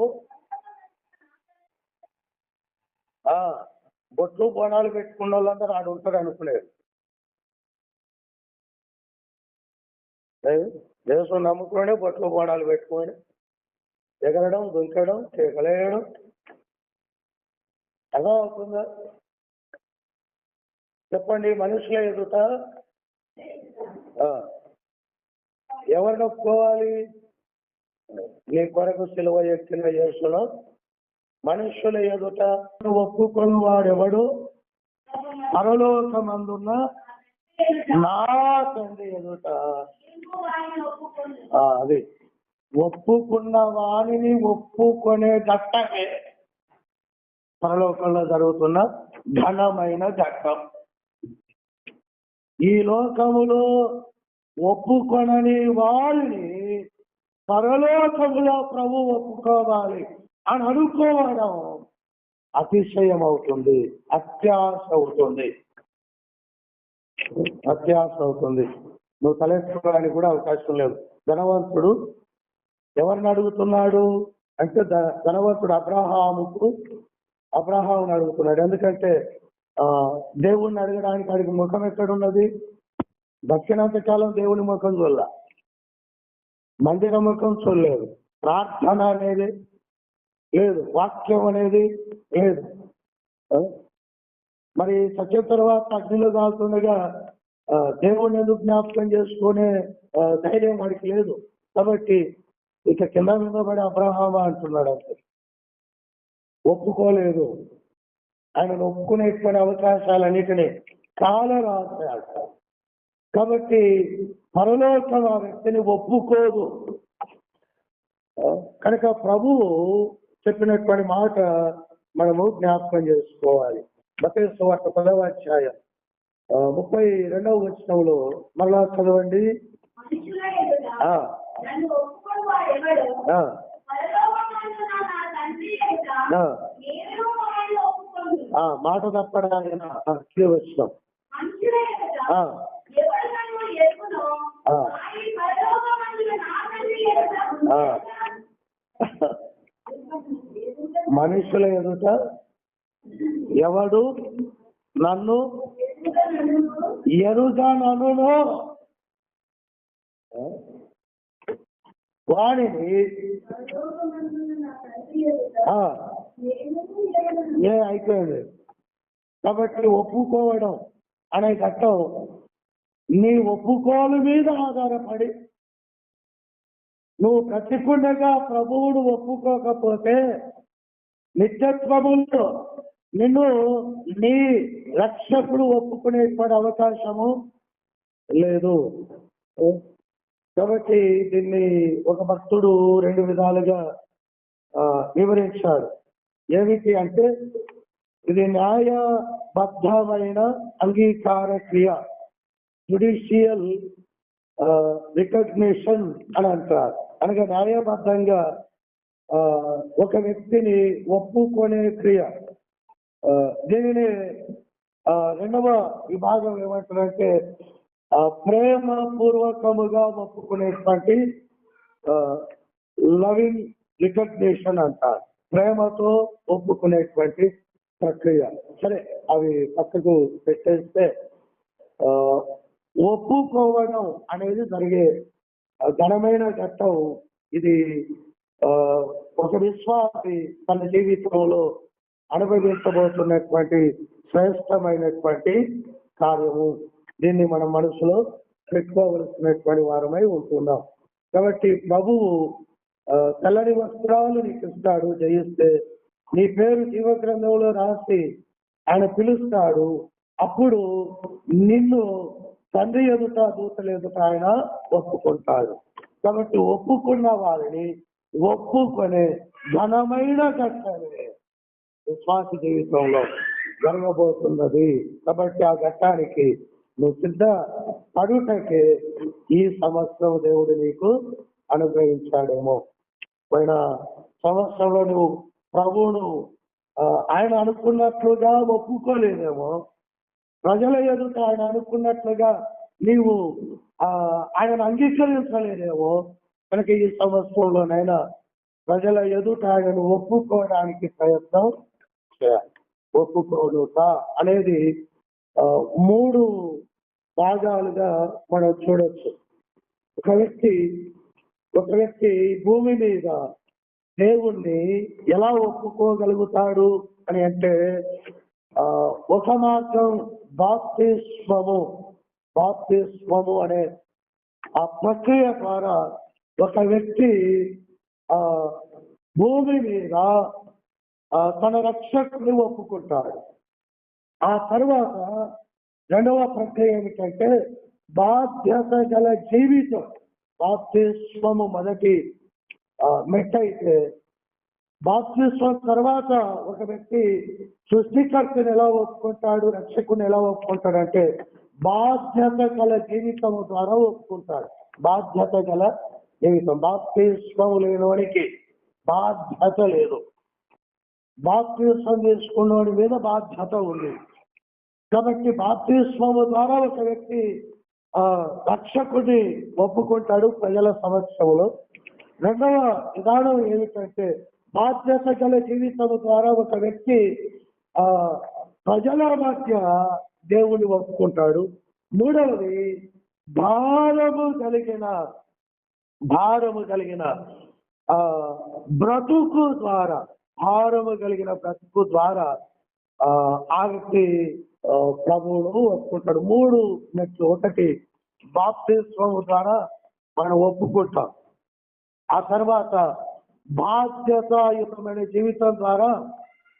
బొట్లు బోనాలు పెట్టుకున్న వాళ్ళందరూ ఆడు ఉంటారు అనుకునేది. దేశం నమ్ముకొని బొట్లు బోనాలు పెట్టుకొని ఎగరడం, దుంకడం, కేకలేయడం ఎలా అవుతుందా చెప్పండి? మనుషుల ఎదుట ఎవరిని ఒప్పుకోవాలి? నీ కొరకు సిలువ ఎక్కిన యేసును మనుషుల ఎదుట ఒప్పుకొని వాడెవడు, పరలోకమందున్న నా తండ్రి ఎదుట. అది ఒప్పుకున్న వాణిని ఒప్పుకొనే ఘట్టమే పరలోకంలో జరుగుతున్న ఘనమైన ఘట్టం. ఈ లోకములో ఒప్పుకొనని వారిని పరలోకములో ప్రభు ఒప్పుకోవాలి అని అనుకోవడం అతిశయం అవుతుంది, అత్యాశ అవుతుంది. నువ్వు తలెత్తుకోవడానికి కూడా అవకాశం లేదు. ధనవంతుడు ఎవరిని అడుగుతున్నాడు అంటే ధనవంతుడు అబ్రహాముని అడుగుతున్నాడు. ఎందుకంటే దేవుణ్ణి అడగడానికి వాడికి ముఖం ఎక్కడున్నది? దక్షిణాంత కాలం దేవుని ముఖం చూడాల, మందిర ముఖం చూడలేదు, ప్రార్థన అనేది లేదు, వాక్యం అనేది లేదు. మరి సత్య తర్వాత అగ్నిలో కాల్తుండగా దేవుణ్ణి ఎందుకు జ్ఞాపకం చేసుకునే ధైర్యం వాడికి లేదు. కాబట్టి ఇక కింద మీద పడి అబ్రహామా అంటున్నాడు. అంటే ఒప్పుకోలేదు. ఆయనను ఒప్పుకునేటువంటి అవకాశాలన్నిటినీ కాలరాశాడు. కాబట్టి పరలోకం ఆ వ్యక్తిని ఒప్పుకోదు. కనుక ప్రభువు చెప్పినటువంటి మాట మనము జ్ఞాపకం చేసుకోవాలి. మత్తయి సువార్త 10వ అధ్యాయం 32వ వచనంలో మరలా చదవండి. మాట తప్పడానికి వచ్చినాం. మనుషుల ఎదుట ఎవడు నన్ను ఎరుగనను వాడిని అయిపోయింది. కాబట్టి ఒప్పుకోవడం అనే ఘట్టం నీ ఒప్పుకోలు మీద ఆధారపడి, నువ్వు ప్రతికుండగా ప్రభువును ఒప్పుకోకపోతే నిత్యత్వములో నిన్ను నీ రక్షకుడు ఒప్పుకునేటువంటి అవకాశము లేదు. కాబట్టి దీన్ని ఒక భక్తుడు 2 విధాలుగా వివరించాడు. ఏమిటి అంటే, ఇది న్యాయబద్ధమైన అంగీకార క్రియ, జుడిషియల్ రికగ్నిషన్ అని అంటారు. అనగా న్యాయబద్ధంగా ఒక వ్యక్తిని ఒప్పుకునే క్రియ. దీనిని 2వ విభాగం ఏమంటారంటే ప్రేమ పూర్వకముగా ఒప్పుకునేటువంటి లవింగ్ రికగ్నిషన్ అంటారు. ప్రేమతో ఒప్పుకునేటువంటి ప్రక్రియ. సరే, అవి పక్కకు పెట్టేస్తే ఒప్పుకోవడం అనేది జరిగే ఘనమైన ఘట్టం. ఇది ఒక విశ్వాసి తన జీవితంలో అనుభవించబోతున్నటువంటి శ్రేష్టమైనటువంటి కార్యము. దీన్ని మనం మనసులో పెట్టుకోవలసినటువంటి వారమై ఉంటున్నాం. కాబట్టి ప్రభువు తెల్లని వస్త్రాలు నీకు ఇస్తాడు. జయిస్తే నీ పేరు జీవగ్రంథంలో రాసి ఆయన పిలుస్తాడు. అప్పుడు నిన్ను తండ్రి ఎదుట, దూతల ఎదుట ఆయన ఒప్పుకుంటాడు. కాబట్టి ఒప్పుకున్న వారిని ఒప్పుకొనే ఘనమైన ఘట్టమే విశ్వాస జీవితంలో జరగబోతున్నది. కాబట్టి ఆ ఘట్టానికి నువ్వు సిద్ధ పడుటకే ఈ సంవత్సరం దేవుడు నీకు అనుగ్రహించాడేమో. పోయిన సంవత్సరంలో నువ్వు ప్రభువును ఆయన అనుకున్నట్లుగా ఒప్పుకోలేదేమో, ప్రజల ఎదుట ఆయన అనుకున్నట్లుగా నీవు ఆయన అంగీకరించలేదేమో. కనుక ఈ సంవత్సరంలోనైనా ప్రజల ఎదుట ఆయనను ఒప్పుకోవడానికి ప్రయత్నం చేయాలి. ఒప్పుకోనుట అనేది 3 భాగాలుగా మనం చూడొచ్చు. ఒక వ్యక్తి భూమి మీద దేవుణ్ణి ఎలా ఒప్పుకోగలుగుతాడు అని అంటే, ఒక మార్గం బాప్తిస్మము అనే ఆ ప్రక్రియ ద్వారా ఒక వ్యక్తి భూమి మీద తన రక్షకుని ఒప్పుకుంటాడు. ఆ తర్వాత రెండవ ప్రక్రియ ఏమిటంటే బాధ్యత గల జీవితం. బాప్తిస్మము మొదటి మెట్టయితే, బాప్తిస్మం తర్వాత ఒక వ్యక్తి సృష్టికర్తను ఎలా ఒప్పుకుంటాడు, రక్షకుని ఎలా ఒప్పుకుంటాడు అంటే బాధ్యత గల జీవితము ద్వారా ఒప్పుకుంటాడు. బాధ్యత గల జీవితం. బాప్తిస్మము లేనివానికి బాధ్యత లేదు. బాప్తిస్మం తీసుకున్నవాడి మీద బాధ్యత ఉంది. కాబట్టి బాప్తిస్మము ద్వారా ఒక వ్యక్తి రక్షకుని ఒప్పుకుంటాడు ప్రజల సమక్షంలో. రెండవ విధానం ఏమిటంటే బాధ్యత గల జీవితము ద్వారా ఒక వ్యక్తి ప్రజల మధ్య దేవుని ఒప్పుకుంటాడు. మూడవది భారము కలిగిన బ్రతుకు ద్వారా ఆ వ్యక్తి ప్రభువును ఒప్పుకుంటాడు. 3 మెట్లు. ఒకటి బాప్తిస్మము ద్వారా మనం ఒప్పుకుంటాం. ఆ తర్వాత బాధ్యతాయుతమైన జీవితం ద్వారా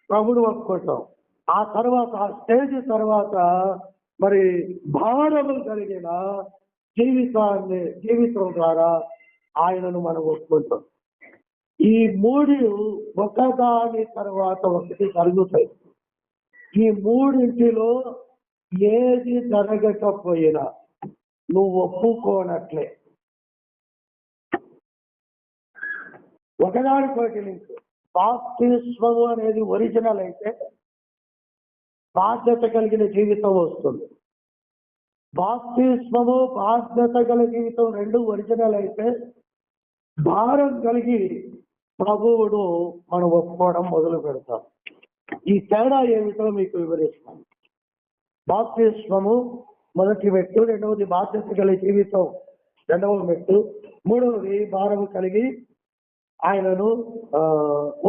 ప్రభువును ఒప్పుకుంటాం. ఆ తర్వాత ఆ స్టేజ్ తర్వాత మరి భారము కలిగిన జీవితం ద్వారా ఆయనను మనం ఒప్పుకుంటాం. ఈ 3 ఒకదాని తర్వాత ఒకటి జరుగుతాయి. ఈ 3 ఏది జరగకపోయినా నువ్వు ఒప్పుకోనట్లే. ఒకదానికోటి లింక్. బాప్తిస్మము అనేది ఒరిజినల్ అయితే బాధ్యత కలిగిన జీవితం వస్తుంది. బాప్తిస్మము బాధ్యత గల జీవితం 2 ఒరిజినల్ అయితే భారం కలిగి ప్రభువును మనం ఒప్పుకోవడం మొదలు పెడతాం. ఈ తేడా ఏమిటో మీకు వివరిస్తాను. బాప్తిస్మము మొదటి మెట్టు, రెండవది బాధ్యత గల జీవితం రెండవ మెట్టు, మూడవది భారము కలిగి ఆయనను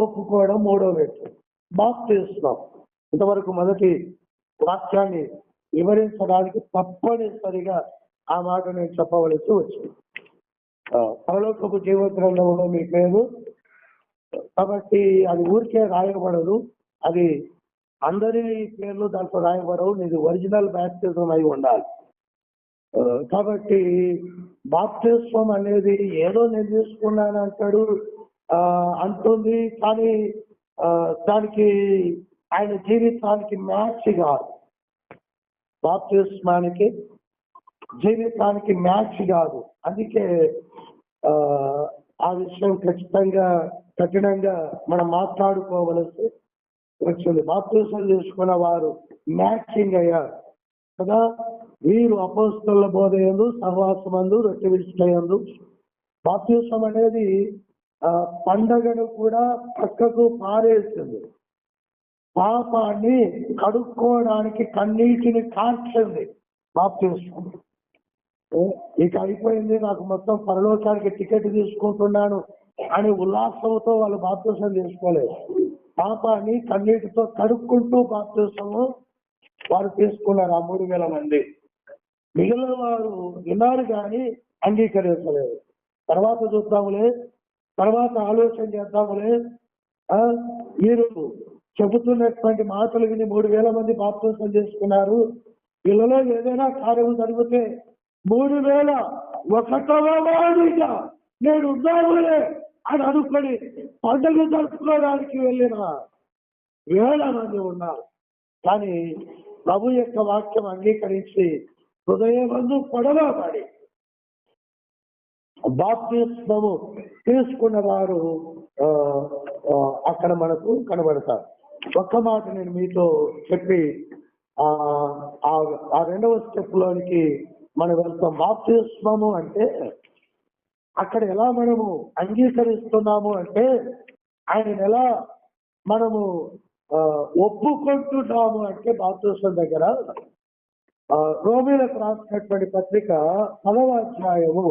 ఒప్పుకోవడం మూడవ మెట్టు. బాప్తిస్మం. ఇంతవరకు మొదటి వాక్యాన్ని వివరించడానికి తప్పనిసరిగా ఆ మాట నేను చెప్పవలసి వచ్చింది. పరలోకపు జీవ గ్రంథంలో మీ పేరు, కాబట్టి అది ఊరికే రాయబడదు. అది అందరి పేర్లు దాంట్లో రాయబడవు. నీది ఒరిజినల్ బాప్తిజం అయి ఉండాలి. కాబట్టి బాప్తిస్మం అనేది ఏదో నేను తీసుకున్నాను అంటాడు అంటుంది, కానీ దానికి ఆయన జీవితానికి మ్యాచ్ కాదు. బాప్తిస్మానికి జీవితానికి మ్యాచ్ కాదు. అందుకే ఆ విషయం కఠినంగా మనం మాట్లాడుకోవలసి వచ్చింది. బాప్తిస్మం తీసుకున్న వారు మ్యాచింగ్ అయ్యారు కదా. వీరు అపోస్తలుల బోధ యందు, సహవాసమందు, రొట్టె విరుచుటయందు. బాప్తిస్మం అనేది పండగను కూడా పక్కకు పారేసింది. పాపాన్ని కడుక్కోవడానికి కన్నీటిని కార్చింది బాప్తిస్మం. ఇక అయిపోయింది, నాకు మొత్తం పరలోకానికి టికెట్ తీసుకుంటున్నాను అని ఉల్లాసంతో వాళ్ళు బాప్తిస్మం తీసుకోలేదు. పాపాన్ని కన్నీటితో కడుక్కుంటూ బాప్తిస్మము వారు తీసుకున్నారు. ఆ 3,000 మంది. మిగిలిన వారు విన్నారు కానీ అంగీకరించలేదు. తర్వాత చూద్దాములే, తర్వాత ఆలోచన చేద్దాములే. మీరు చెబుతున్నటువంటి మాటలు విని 3,000 మంది బాప్తిస్మం చేసుకున్నారు. వీళ్ళలో ఏదైనా కార్యం జరిగితే 3,001వ వాడిగా నేను ఉన్నాములే అని అనుకొని పండుగ జరుపుకోవడానికి వెళ్ళిన వేల మంది ఉన్నారు. కానీ ప్రభు యొక్క వాక్యం అంగీకరించి హృదయమందు పొడవబడి బాప్తిస్మము తీసుకున్న వారు అక్కడ మనకు కనబడతారు. ఒక్క మాట నేను మీతో చెప్పి ఆ రెండవ స్టెప్ లోనికి మనం వెళ్తాం. బాప్తిస్మము అంటే అక్కడ ఎలా మనము అంగీకరిస్తున్నాము అంటే ఆయన ఎలా మనము ఒప్పుకుంటున్నాము అంటే బాప్తిస్మం దగ్గర రోమీలకు రాసినటువంటి పత్రిక 10వ అధ్యాయము,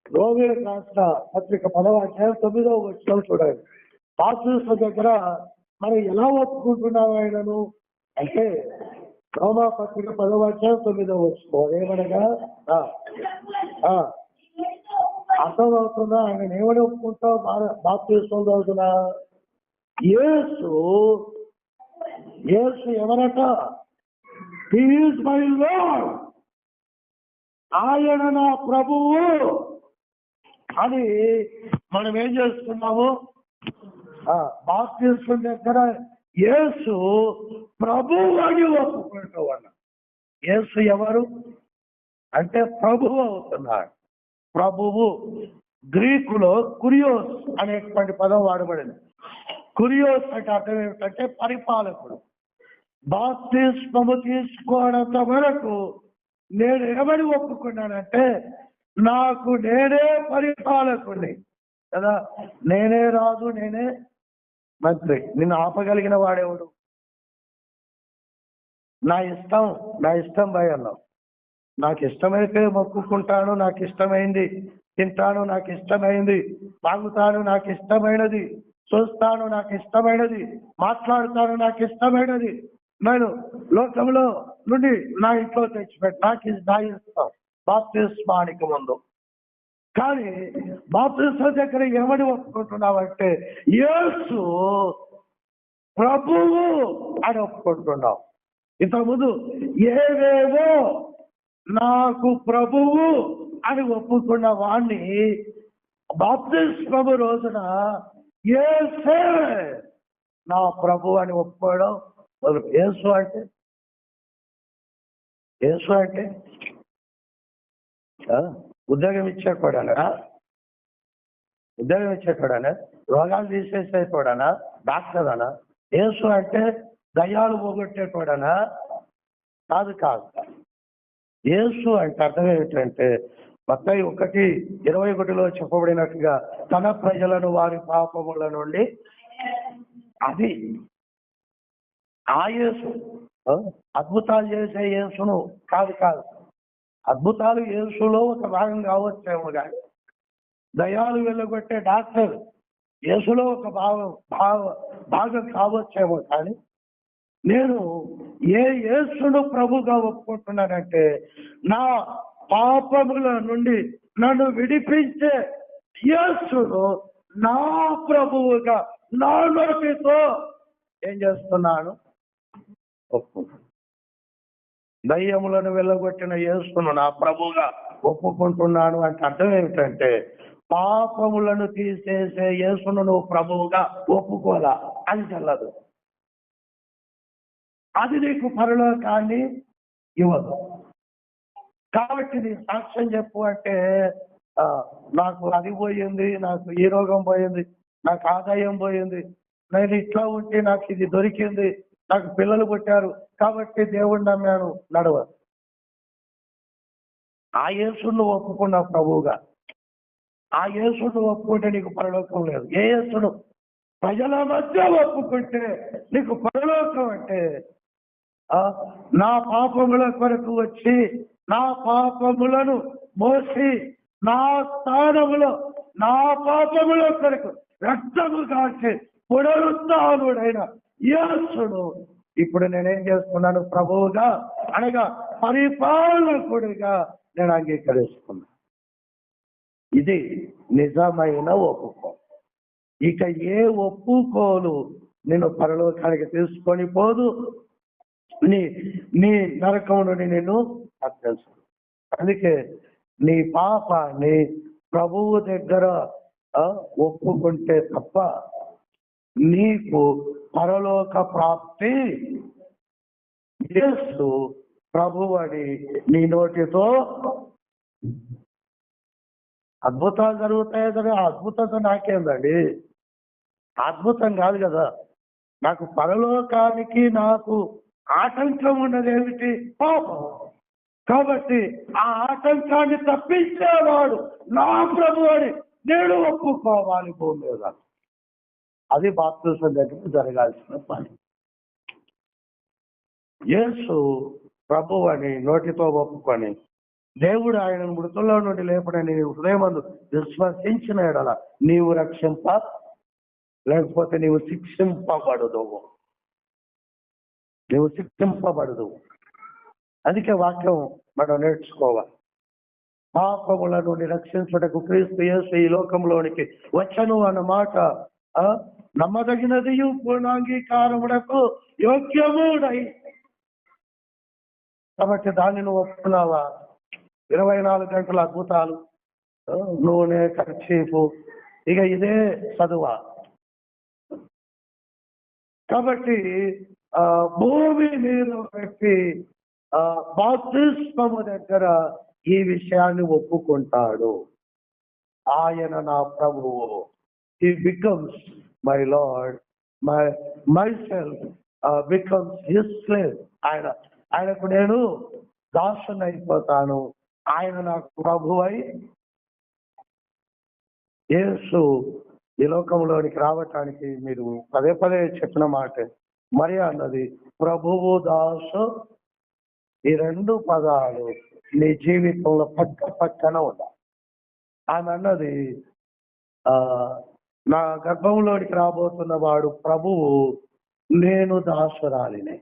రోమీలకు రాసిన పత్రిక 10వ అధ్యాయం 9వ వచనం చూడండి. బాప్తిస్మం దగ్గర మనం ఎలా ఒప్పుకుంటున్నాము ఆయనను అంటే రోమా పత్రిక 10వ అధ్యాయం 9వ వచనం ఏమనగా అర్థమవుతుందా? ఆయన ఏమని ఒప్పుకుంటావు? బాప్తిస్మం అవుతున్నా యేసు ఎవరట? హి ఈజ్ మై లార్డ్, ఆయన నా ప్రభువు అని మనం ఏం చేస్తున్నాము? బాప్తిస్మం దగ్గర యేసు ప్రభువు అని ఒప్పుకుంటూ ఉన్నాం. యేసు ఎవరు అంటే ప్రభువు అవుతున్నాడు. ప్రభువు గ్రీకులో కురియోస్ అనేటువంటి పదం వాడబడింది. కురియోస్ అంటే అర్థం ఏమిటంటే పరిపాలకుడు. బాప్తిస్మము తీసుకోవడంత వరకు నేను ఏమని ఒప్పుకున్నానంటే నాకు నేనే పరిపాలకుడిని కదా, నేనే రాజు, నేనే మంత్రి. నిన్ను ఆపగలిగిన వాడేవాడు? నా ఇష్టం భయ అన్నావు. నాకు ఇష్టమైతే మొక్కుకుంటాను, నాకు ఇష్టమైంది తింటాను, నాకు ఇష్టమైంది తాగుతాను, నాకు ఇష్టమైనది చూస్తాను, నాకు ఇష్టమైనది మాట్లాడుతాను, నాకు ఇష్టమైనది నేను లోకంలో నుండి నా ఇంట్లో తెచ్చిపెట్టి నా ఇష్టం బాప్తిస్మానికి ముందు. కానీ బాప్తిస్మం దగ్గర ఏమని ఒప్పుకుంటున్నావంటే యేసు ప్రభువు అని ఒప్పుకుంటున్నావు. ఇంతకుముందు ఏవేవో నాకు ప్రభువు అని ఒప్పుకున్న వాణ్ణి బాప్తిస్మము రోజున యేసే నా ప్రభు అని ఒప్పుకోవడం. యేసు అంటే ఉద్యోగం ఇచ్చేకూడానా? రోగాలు తీసేసేకూడానా? డాక్టర్ అనా? యేసు అంటే దయ్యాలు పోగొట్టేకూడానా? కాదు. యేసు అంటే అర్థం ఏమిటంటే మత్తయి 1:21లో చెప్పబడినట్టుగా తన ప్రజలను వారి పాపముల నుండి, అది ఆ యేసు అద్భుతాలు చేసే యేసును కాదు. అద్భుతాలు యేసులో ఒక భాగం కావచ్చేమో కానీ దయ్యాలు వెళ్ళగొట్టే డాక్టర్ యేసులో ఒక భాగం కావచ్చేమో కానీ నేను ఏ యేసును ప్రభుగా ఒప్పుకుంటున్నానంటే నా పాపముల నుండి నన్ను విడిపించే యేసును నా ప్రభువుగా నా నోటితో ఏం చేస్తున్నాను? ఒప్పుకుంటున్నాను. దయ్యములను వెళ్ళగొట్టిన యేసును నా ప్రభువుగా ఒప్పుకుంటున్నాను అంటే అర్థం ఏమిటంటే పాపములను తీసేసే యేసును నువ్వు ప్రభువుగా ఒప్పుకోలా అని చెల్లదు. అది నీకు పరలోకాన్ని ఇవ్వదు. కాబట్టి నీ సాక్ష్యం చెప్పు అంటే నాకు అది పోయింది, నాకు ఈ రోగం పోయింది, నాకు ఆదాయం పోయింది, నేను ఇట్లా ఉంటే నాకు ఇది దొరికింది, నాకు పిల్లలు పుట్టారు కాబట్టి దేవుడు నమ్మాను నడవ. ఆ యేసును ఒప్పుకున్న ప్రభువుగా, ఆ యేసును ఒప్పుకుంటే నీకు పరలోకం లేదు. ఏ యేసును ప్రజల మధ్య ఒప్పుకుంటే నీకు పరలోకం అంటే నా పాపముల కొరకు వచ్చి నా పాపములను మోసి నా స్థానములో నా పాపముల కొరకు రక్తము కాచి పునరుత్థానుడైన యేసును ఇప్పుడు నేనేం చేస్తున్నాను? ప్రభువుగా అనగా పరిపాలకుడిగా నేను అంగీకరిస్తున్నాను. ఇది నిజమైన ఒప్పుకో. ఇక ఏ ఒప్పుకోలు నేను పరలోకానికి తీసుకొని పోదు, నీ నరకం నుండి నేను తెలుసు. అందుకే నీ పాపాన్ని ప్రభువు దగ్గర ఒప్పుకుంటే తప్ప నీకు పరలోక ప్రాప్తి యేసు ప్రభువని నీ నోటితో అద్భుతాలు జరుగుతాయి కదా, అద్భుతం నాకేందండి, అద్భుతం కాదు కదా. నాకు పరలోకానికి నాకు ఆటంకం ఉన్నది ఏమిటి? పాపం. కాబట్టి ఆ ఆటంకాన్ని తప్పించేవాడు నా ప్రభు అని నేను ఒప్పుకోవాలి భూమి మీద. అది బాప్తిసం దగ్గర జరగాల్సిన పని. యేసు ప్రభు అని నోటితో ఒప్పుకొని దేవుడు ఆయనను మృతుల్లో నుండి లేపడని నీవు హృదయమందు విశ్వసించిన ఎడల నీవు రక్షింప, లేకపోతే నీవు శిక్షింపబడదు. నీవు శిక్షింపబడదు. అందుకే వాక్యం మనం నేర్చుకోవాలి. పాపముల నుండి రక్షించుటకు క్రీస్తు యేసు ఈ లోకంలోనికి వచ్చను అన్నమాట నమ్మదగినది, పూర్ణాంగీకారమునకు యోగ్యముడై. కాబట్టి దాన్ని నువ్వు ఒప్పుకున్నావా? 24 గంటల అద్భుతాలు, నూనె, కర్చీపు, ఇక ఇదే చదువా? కాబట్టి భూమి మీద పెట్టి బాప్తిస్మము దగ్గర ఈ విషయాన్ని ఒప్పుకుంటాడు. ఆయన నా ప్రభువు. He becomes my Lord, myself becomes his slave. ఆయనకు నేను దాసుని అయిపోతాను. ఆయన నాకు ప్రభువై. యేసు ఈ లోకంలోనికి రావటానికి మీరు పదే పదే చెప్పిన మాట మరి అన్నది ప్రభువు దాసు. ఈ 2 పదాలు నీ జీవితంలో పక్క పక్కన ఉండాలి. ఆమె అన్నది నా గర్భంలోనికి రాబోతున్న వాడు ప్రభువు, నేను దాసురాలిని.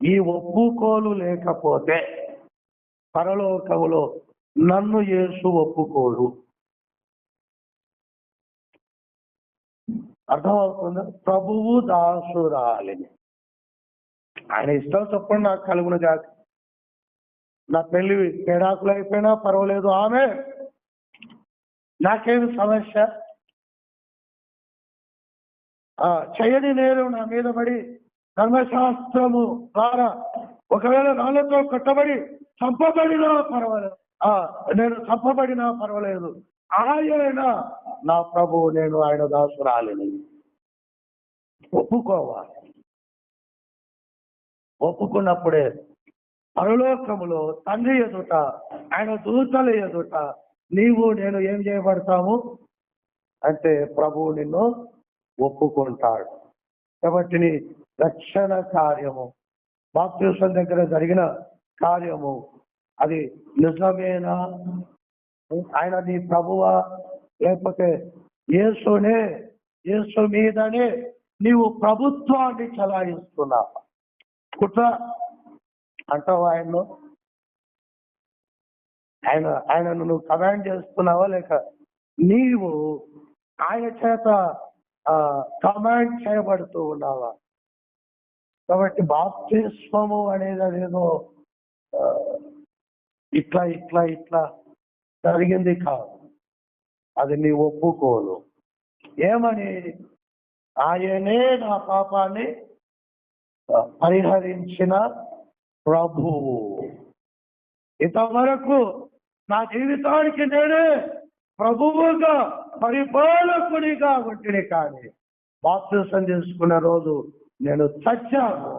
ఈ ఒప్పుకోలు లేకపోతే పరలోకములో నన్ను యేసు ఒప్పుకోడు. అర్థమవుతుందా? ప్రభువు దాసురాలిని. ఆయన ఇష్టం చొప్పున నాకు కలుగును కాక. నా పెళ్లి పేడాకులు అయిపోయినా పర్వాలేదు, ఆమె నాకేమి సమస్య. చేయని నేరం నా మీద పడి ధర్మశాస్త్రము ద్వారా ఒకవేళ రాళ్లతో కొట్టబడి చంపబడినా పర్వాలేదు, నేను చంపబడినా పర్వాలేదు, ఆయన నా ప్రభువు, నేను ఆయన దాసురాలిని. ఒప్పుకోవాలి. ఒప్పుకున్నప్పుడే పరలోకములో తండ్రి ఎదుట, ఆయన దూతల ఎదుట నీవు నేను ఏం చేయబడతాము అంటే ప్రభువు నిన్ను ఒప్పుకుంటాడు. కాబట్టి నీ రక్షణ కార్యము, బాప్తిసం దగ్గర జరిగిన కార్యము, అది నిజమేనా? ఆయన నీ ప్రభువా? లేకపోతే యేసు మీదనే నీవు ప్రభుత్వాన్ని చలాయిస్తున్నావా? కుట్ర అంటావు ఆయనను నువ్వు కమాండ్ చేస్తున్నావా, లేక నీవు ఆయన చేత కమాండ్ చేయబడుతూ ఉన్నావా? కాబట్టి బాప్తిస్మము అనేది అదేదో ఇట్లా ఇట్లా ఇట్లా జరిగింది కాదు. అది నీ ఒప్పుకోలు. ఏమని? ఆయనే నా పాపాన్ని పరిహరించిన ప్రభువు. ఇంతవరకు నా జీవితానికి నేనే ప్రభువుగా పరిపాలకునిగా ఉంటిని, కానీ బాప్తిసం చేసుకున్న రోజు నేను చచ్చాను.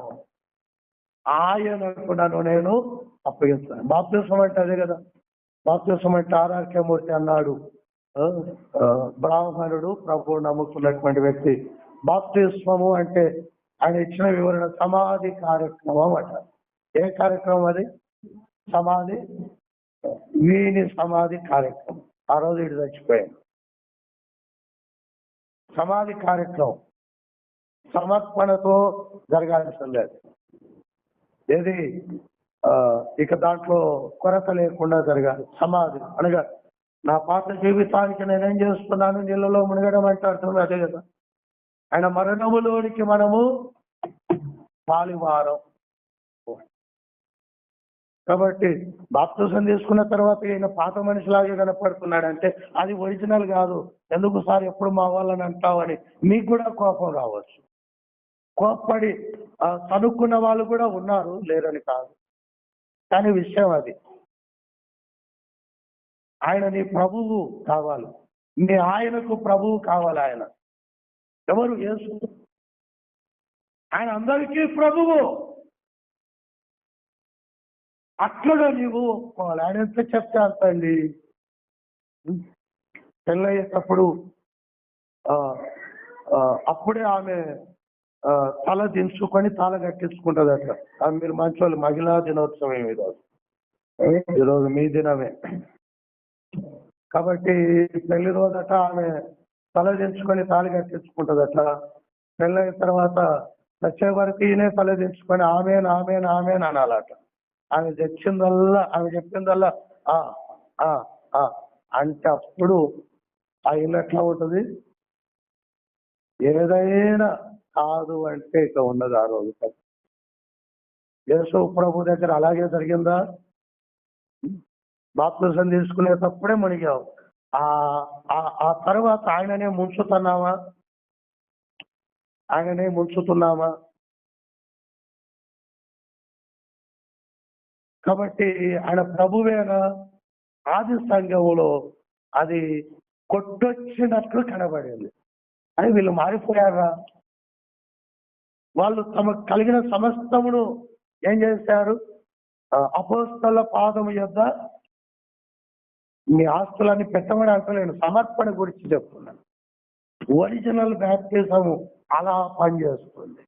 ఆయనకు నన్ను నేను అప్పగిస్తాను. బాప్తిసం అంటే అదే కదా. బాప్తిసం అంటే ఆరాఖ్యమూర్తి అన్నాడు బ్రాహ్మణుడు, ప్రభువు నమ్ముకున్నటువంటి వ్యక్తి. బాప్తిస్మము అంటే ఆయన ఇచ్చిన వివరణ సమాధి కార్యక్రమం అంట. ఏ కార్యక్రమం అది? సమాధి. వీని సమాధి కార్యక్రమం. ఆ రోజు ఇటు చచ్చిపోయాడు. సమాధి కార్యక్రమం సమర్పణతో జరగాల్సిందే. ఏది ఇక దాంట్లో కొరత లేకుండా జరగాలి. సమాధి అనగా నా పాత జీవితానికి నేనేం చేస్తున్నాను, నీళ్ళలో మునగడం అంటే అర్థం అదే కదా. ఆయన మరణములోనికి మనము పాలివారం. కాబట్టి బాప్తిసం తీసుకున్న తర్వాత ఈయన పాత మనిషిలాగే కనపడుతున్నాడు అంటే అది ఒరిజినల్ కాదు. ఎందుకు సార్ ఎప్పుడు మా వాళ్ళని అంటావని మీకు కూడా కోపం రావచ్చు. కోప్పడి తనుక్కున్న వాళ్ళు కూడా ఉన్నారు, లేరని కాదు. కానీ విషయం అది, ఆయన నీ ప్రభువు కావాలి, నీ ఆయనకు ప్రభువు కావాలి. ఆయన ఎవరు? యేసు. ఆయన అందరికీ ప్రభువు. అట్లుగా నీవు ఒప్పుకోవాలి. ఆయన ఎంత చెప్తే అంత అండి. పెళ్ళయ్యేటప్పుడు అప్పుడే ఆమె తల దించుకొని తాళ కట్టించుకుంటుందట. మీరు మంచోళ్ళు, మహిళా దినోత్సవం ఈరోజు మీ దినమే కాబట్టి పెళ్లి రోజట ఆమె తల దించుకొని తాళి కట్టించుకుంటుందట. పెళ్ళైన తర్వాత వచ్చే వరకు ఈయనే తల దించుకొని ఆమెన్ ఆమెన్ ఆమెన్ అనాలట. ఆమె చెప్పిందల్లా అంటే అప్పుడు ఆ ఇల్లు ఎట్లా ఉంటుంది? ఏదైనా కాదు అంటే ఇక ఉన్నది ఆ రోజు. యేసు ప్రభు దగ్గర అలాగే జరిగిందా? బాప్తిసం తీసుకునేటప్పుడే మునిగావు. ఆ తర్వాత ఆయననే ముంచుతున్నామా? కాబట్టి ఆయన ప్రభువేనా? ఆది సంఘములో అది కొట్టొచ్చినట్లు కనబడింది. అని వీళ్ళు మారిపోయారా? వాళ్ళు తమకు కలిగిన సమస్తమును ఏం చేశారు? అపోస్తల పాదము యొద్ద మీ ఆస్తులన్నీ పెట్టమని అంటలేను, సమర్పణ గురించి చెప్తున్నాను. ఒరిజినల్ బ్యాప్టిజం అలా పనిచేస్తుంది.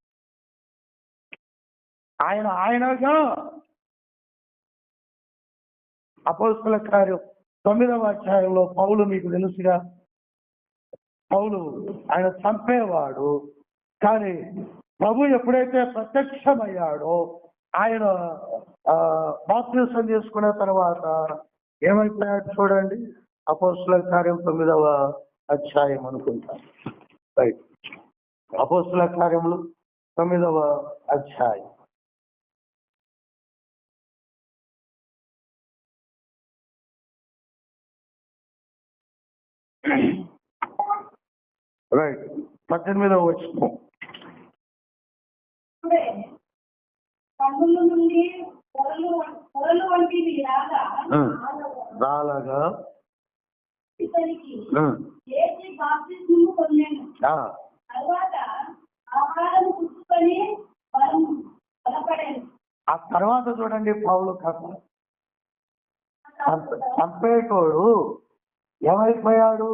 ఆయనగా అపోస్తల కార్యం 9వ అధ్యాయంలో పౌలు మీకు తెలుసుగా, పౌలు ఆయన చంపేవాడు. కానీ ప్రభు ఎప్పుడైతే ప్రత్యక్షమయ్యాడో ఆయన బాప్తిసం తీసుకున్న తర్వాత ఏమైపోయాడు చూడండి. అపోస్తల కార్యం 9వ అధ్యాయం అనుకుంటా, రైట్? అపోస్తల కార్యములు 9వ అధ్యాయం. రైట్, 18వ వచనం. రాలగా ఆ తర్వాత చూడండి పౌలు కథ. చంపేటోడు ఏమైపోయాడు?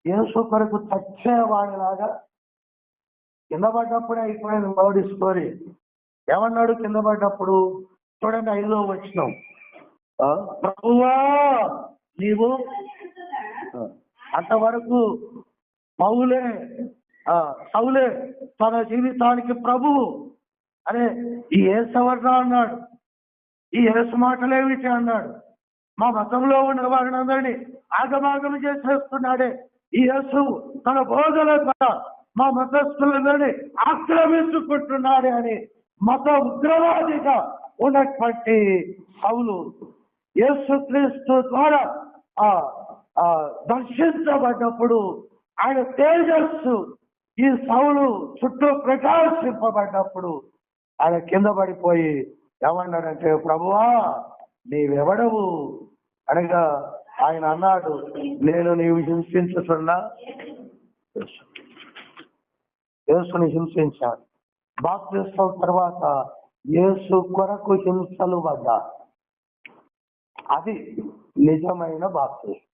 యేసు కొరకు చచ్చేవాడిలాగా కింద పడ్డప్పుడే అయిపోయింది మౌడి స్టోరీ. ఏమన్నాడు కింద పడ్డప్పుడు? చూడండి 5వ వచనం. ప్రభువా నీవు, అంతవరకు సౌలే తన జీవితానికి ప్రభువు అనే ఈ యేసెవర్రా అన్నాడు. ఈ యేసు మాటలేమిటి అన్నాడు. మా మతంలో ఉన్న వారిని అందరినీ ఆగమాగం చేసేస్తున్నాడే ఈ యేసు. తన బోధన ద్వారా మా మతస్థులందరినీ ఆక్రమించుకుంటున్నాడే అని మత ఉగ్రవాదిగా ఉన్నటువంటి సౌలు యేసుక్రీస్తు ద్వారా దర్శించబడ్డప్పుడు ఆయన తేజస్సు ఈ సౌలు చుట్టూ ప్రకాశింపబడ్డప్పుడు ఆయన కింద పడిపోయి ఏమన్నాడంటే, ప్రభువా నీవెవడవు అనగా ఆయన అన్నాడు, నేను నీవు హింసించుతున్నా యేసుని హింసించాను. బాప్తిసం తర్వాత యేసు కొరకు హింసలు పడ్డా. అది నిజమైన బాప్తిసం.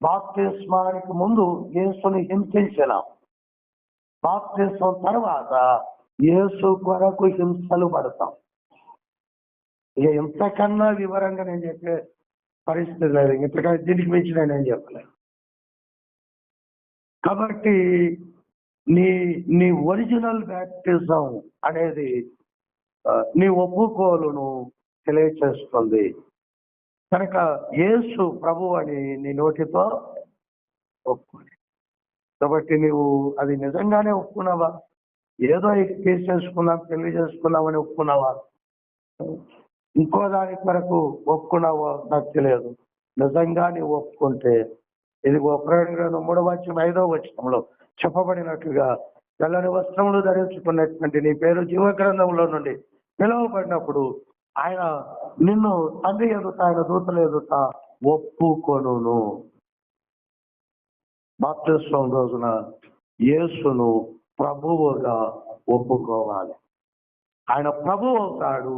బాప్తిస్మానికి ముందు యేసుని హింసించిన, బాప్తిసం తర్వాత యేసు కొరకు హింసలు పడతాం. ఇక ఇంతకన్నా వివరంగా నేను చెప్పే పరిస్థితి లేదు. ఇంతకన్నా దీనికి మించి నేను చెప్పలేను. కాబట్టి నీ ఒరిజినల్ బ్యాప్టిజం అనేది నీ ఒప్పుకోలును తెలియచేస్తుంది. కనుక యేసు ప్రభు అని నీ నోటితో ఒప్పుకోని. కాబట్టి నీవు అది నిజంగానే ఒప్పుకున్నావా? ఏదో కేసు చేసుకున్నాం, పెళ్లి చేసుకున్నామని ఒప్పుకున్నావా? ఇంకో దాని కొరకు ఒప్పుకున్నావో నాకు తెలియదు. నిజంగా నీవు ఒప్పుకుంటే ఇదిగో ప్రకటన 3:5 చెప్పబడినట్లుగా తెల్లని వస్త్రములు ధరించుకున్నటువంటి నీ పేరు జీవగ్రంథంలో నుండి పిలువబడినప్పుడు ఆయన నిన్ను తండ్రి ఎదుట ఆయన దూతల ఎదుట ఒప్పుకొనును. బాప్తిస్మం రోజున యేసును ప్రభువుగా ఒప్పుకోవాలి. ఆయన ప్రభువు అవుతాడు,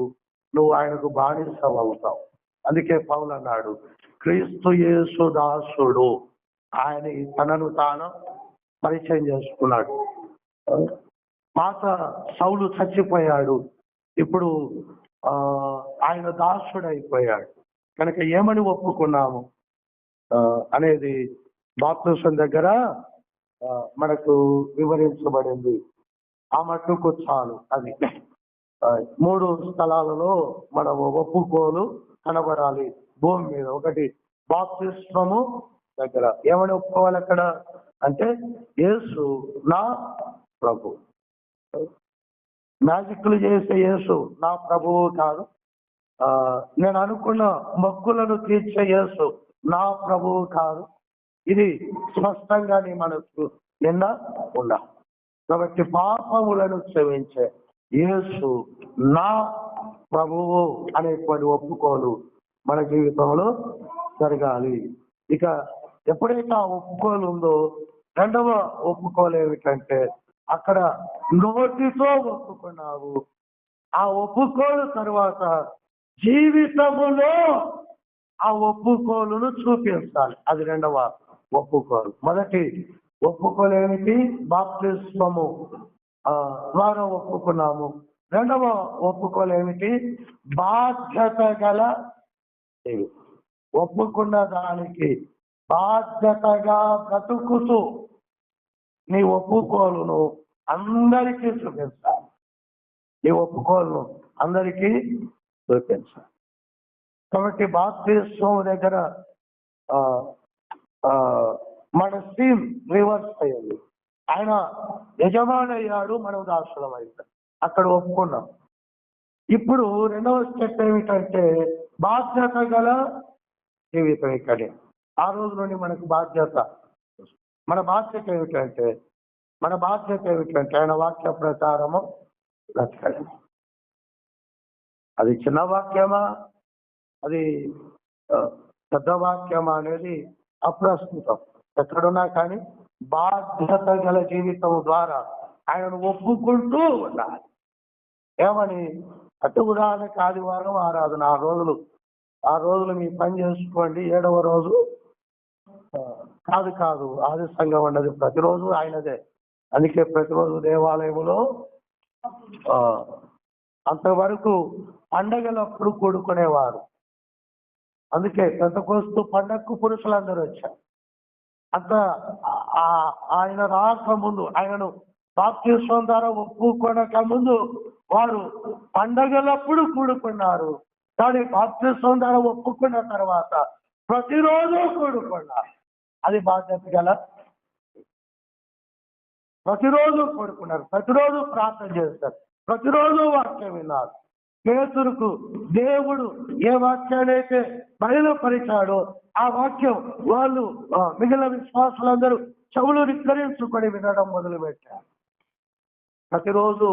నువ్వు ఆయనకు బానిస అవుతావు. అందుకే పౌలు అన్నాడు, క్రీస్తు యేసు దాసుడు. ఆయన తనను తాను పరిచయం చేసుకున్నాడు. పాత సౌలు చచ్చిపోయాడు, ఇప్పుడు ఆయన దాసుడు అయిపోయాడు. కనుక ఏమని ఒప్పుకున్నాము అనేది బాప్తిస్మం దగ్గర మనకు వివరించబడింది. ఆ మట్టుకు చాలు. అది 3 స్థలాలలో మనము ఒప్పుకోలు కనబడాలి భూమి మీద. ఒకటి బాప్తిస్మము దగ్గర ఏమని ఒప్పుకోవాలి అక్కడ అంటే, యేసు నా ప్రభు. మ్యాజిక్లు చేసే యేసు నా ప్రభువు కాదు. నేను అనుకున్న మొక్కులను తీర్చే యేసు నా ప్రభువు కాదు. ఇది స్పష్టంగా నీ మనసు నిన్న ఉండాలి. కాబట్టి పాపములను క్షమించే యేసు నా ప్రభువు అనేటువంటి ఒప్పుకోలు మన జీవితంలో జరగాలి. ఇక ఎప్పుడైతే ఆ ఒప్పుకోలు ఉందో, రెండవ ఒప్పుకోలు ఏమిటంటే, అక్కడ నోటితో ఒప్పుకున్నావు, ఆ ఒప్పుకోలు తర్వాత జీవితములో ఆ ఒప్పుకోలును చూపించాలి. అది రెండవ ఒప్పుకోలు. మొదటి ఒప్పుకోలు ఏమిటి? బాప్తిస్మము ద్వారా ఒప్పుకున్నాము. రెండవ ఒప్పుకోలు ఏమిటి? బాధ్యత గల ఒప్పుకున్న దానికి బాధ్యతగా బ్రతుకుతూ నీ ఒప్పుకోలును అందరికీ చూపించాలి. నీ ఒప్పుకోలును అందరికీ చూపించాలి. కాబట్టి బాప్తిస్మం దగ్గర మన సీన్ రివర్స్ అయ్యింది. ఆయన యజమాని అయ్యాడు, మనం దాసులం అయ్యాడు. అక్కడ ఒప్పుకున్నాం. ఇప్పుడు రెండవ స్టెప్ ఏమిటంటే బాధ్యత గల జీవితం. ఇక్కడే ఆ రోజు నుండి మనకు బాధ్యత. మన బాధ్యత ఏమిటంటే ఆయన వాక్య ప్రకారము బ్రతకడం. అది చిన్న వాక్యమా, అది పెద్ద వాక్యమా అనేది అప్రస్తుతం. ఎక్కడున్నా కానీ బాధ్యత గల జీవితం ద్వారా ఆయనను ఒప్పుకుంటూ ఉండాలి. ఏమని? అటు ఉదాహరణకి ఆదివారం ఆరాధన, ఆ రోజులు మీ పని చేసుకోండి, 7వ రోజు కాదు ఆది సంఘం అన్నది ప్రతిరోజు ఆయనదే. అందుకే ప్రతిరోజు దేవాలయంలో అంతవరకు పండగలప్పుడు కూడుకునేవారు. అందుకే పెంతెకోస్తు పండగకు పురుషులందరూ వచ్చారు. అంత ఆయన రాక ముందు, ఆయనను బాప్తిస్మం ద్వారా ఒప్పుకోనక ముందు వారు పండగలప్పుడు కూడుకున్నారు. కానీ బాప్తిస్మం ద్వారా ఒప్పుకున్న తర్వాత ప్రతిరోజు కూడుకున్నారు. అది బాధ్యత గల. ప్రతిరోజు కూడుకున్నారు, ప్రతిరోజు ప్రార్థన చేస్తారు, ప్రతిరోజు వాక్యం విన్నారు. పేతురుకు దేవుడు ఏ వాక్యాన్ని అయితే బయలుపరిచాడో ఆ వాక్యం వాళ్ళు మిగిలిన విశ్వాసులందరూ చెవులు రిక్కరించుకొని వినడం మొదలుపెట్టారు. ప్రతిరోజు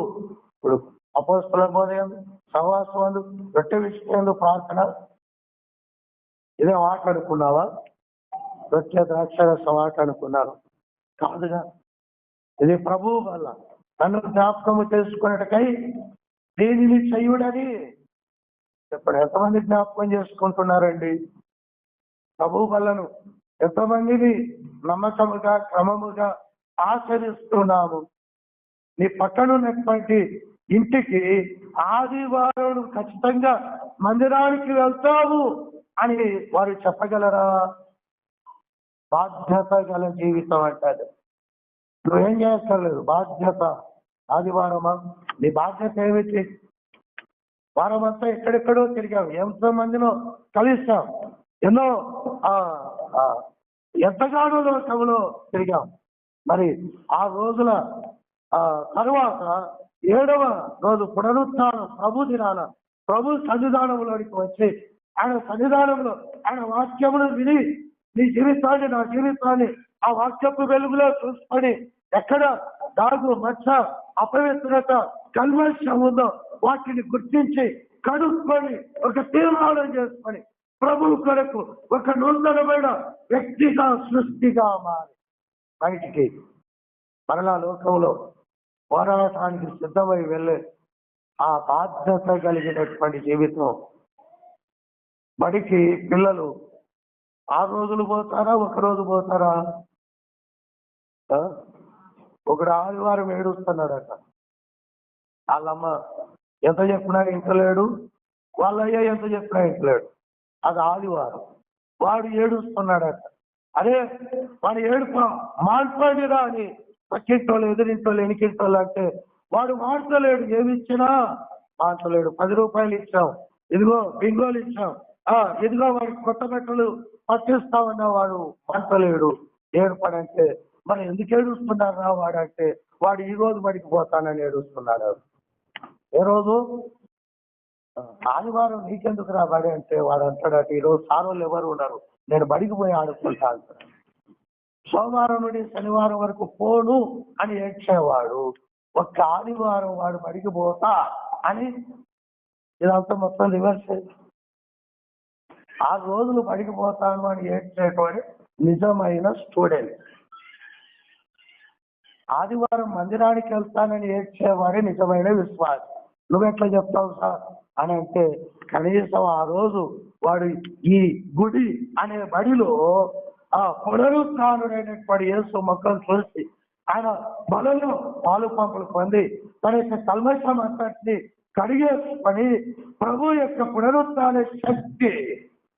ఇప్పుడు అపోస్తల బోధయం, సహవాసం, రొట్టె విషయంలో ప్రార్థన. ఇదే మాట్లాడుకున్నావా? రొట్టె ద్రాక్షరసం అనుకున్నారు కాదుగా. ఇది ప్రభువు వల్ల నన్ను జ్ఞాపకము చేసుకున్నట్టుకై దీనిని చెయ్యుడని చెప్పండి. ఎంతమంది జ్ఞాపకం చేసుకుంటున్నారండి ప్రభువు వల్లను? ఎంతమందిని నమ్మకముగా క్రమముగా ఆచరిస్తున్నాము? నీ పక్కనున్నటువంటి ఇంటికి ఆదివారం ఖచ్చితంగా మందిరానికి వెళ్తావు అని వారు చెప్పగలరా? బాధ్యత గల జీవితం అంటారు. నువ్వేం చేస్తలేదు, బాధ్యత. ఆదివారమా? నీ బాధ్యత ఏమిటి? వారం అంతా ఎక్కడెక్కడో తిరిగాం, ఎంతో మందినో కలిసాం, ఎన్నో ఎంతగానో లోకంలో తిరిగాం. మరి ఆ రోజుల తరువాత 7వ రోజు పునరుత్థానం ప్రభు దినాన ప్రభు సన్నిధానంలోనికి వచ్చి ఆయన సన్నిధానంలో ఆయన వాక్యమును విని నీ జీవితాన్ని నా జీవితాన్ని ఆ వాక్యపు వెలుగులో చూసుకొని ఎక్కడ దాగు మచ్చ అపవిత్రత కల్మషం ఉందో వాటిని గుర్తించి కడుక్కొని ఒక తీర్మానం చేసుకొని ప్రభు కొరకు ఒక నూతనమైన వ్యక్తిగా సృష్టిగా మారి బయటికి మరలా లోకంలో పోరాటానికి సిద్ధమై వెళ్ళే ఆ బాధ్యత కలిగినటువంటి జీవితం. బడికి పిల్లలు 6 రోజులు పోతారా, 1 రోజు పోతారా? ఒకడు ఆదివారం ఏడుస్తున్నాడట. వాళ్ళమ్మ ఎంత చెప్పినా ఇంటలేడు, వాళ్ళయ్య ఎంత చెప్పినా ఇంటలేడు. అది ఆదివారం. వాడు ఏడుస్తున్నాడట. అరే వాడు ఏడుపు మాట్లాడిరా అని పక్కింటోళ్ళు ఎదురింటోళ్ళు ఎనికింటోళ్ళు అంటే వాడు మాట్లాడలేడు. ఏమి ఇచ్చినా మాట్లాడలేడు. 10 రూపాయలు ఇచ్చాం, ఇదిగో బింగోలు ఇచ్చాం, ఇదిగో వాడికి కొత్త బట్టలు పట్టిస్తామన్నా వాడు మాట్లాడలేడు. ఏడుపడంటే మరి ఎందుకు ఏడుస్తున్నారా వాడంటే వాడు ఈ రోజు బడికి పోతానని ఏడుస్తున్నాడు. ఏ రోజు? ఆదివారం నీకెందుకు రా బడి అంటే వాడు అంటాడట ఈరోజు సారోళ్ళు ఎవరు ఉన్నారు, నేను బడికి పోయి ఆడుకుంటా అంటాడు. సోమవారం నుండి శనివారం వరకు పోను అని ఏడ్చేవాడు ఒక్క ఆదివారం వాడు బడికి పోతా అని ఇదంతా మొత్తం రివర్స్. 6 రోజులు బడికి పోతాను అని ఏడ్చేటువంటి నిజమైన స్టూడెంట్. ఆదివారం మందిరానికి వెళ్తానని ఏడ్చేవాడే నిజమైన విశ్వాసం. నువ్వెట్లా చెప్తావు సార్ అని అంటే కనీసం ఆ రోజు వాడు ఈ గుడి అనే బడిలో ఆ పునరుత్థానుడైనటువంటి యేసు మొక్కలు చూసి ఆయన బలలో పాలు పంపులు పొంది తన యొక్క కల్మషం అంతటిని కడిగేసుకొని ప్రభు యొక్క పునరుత్థాన శక్తి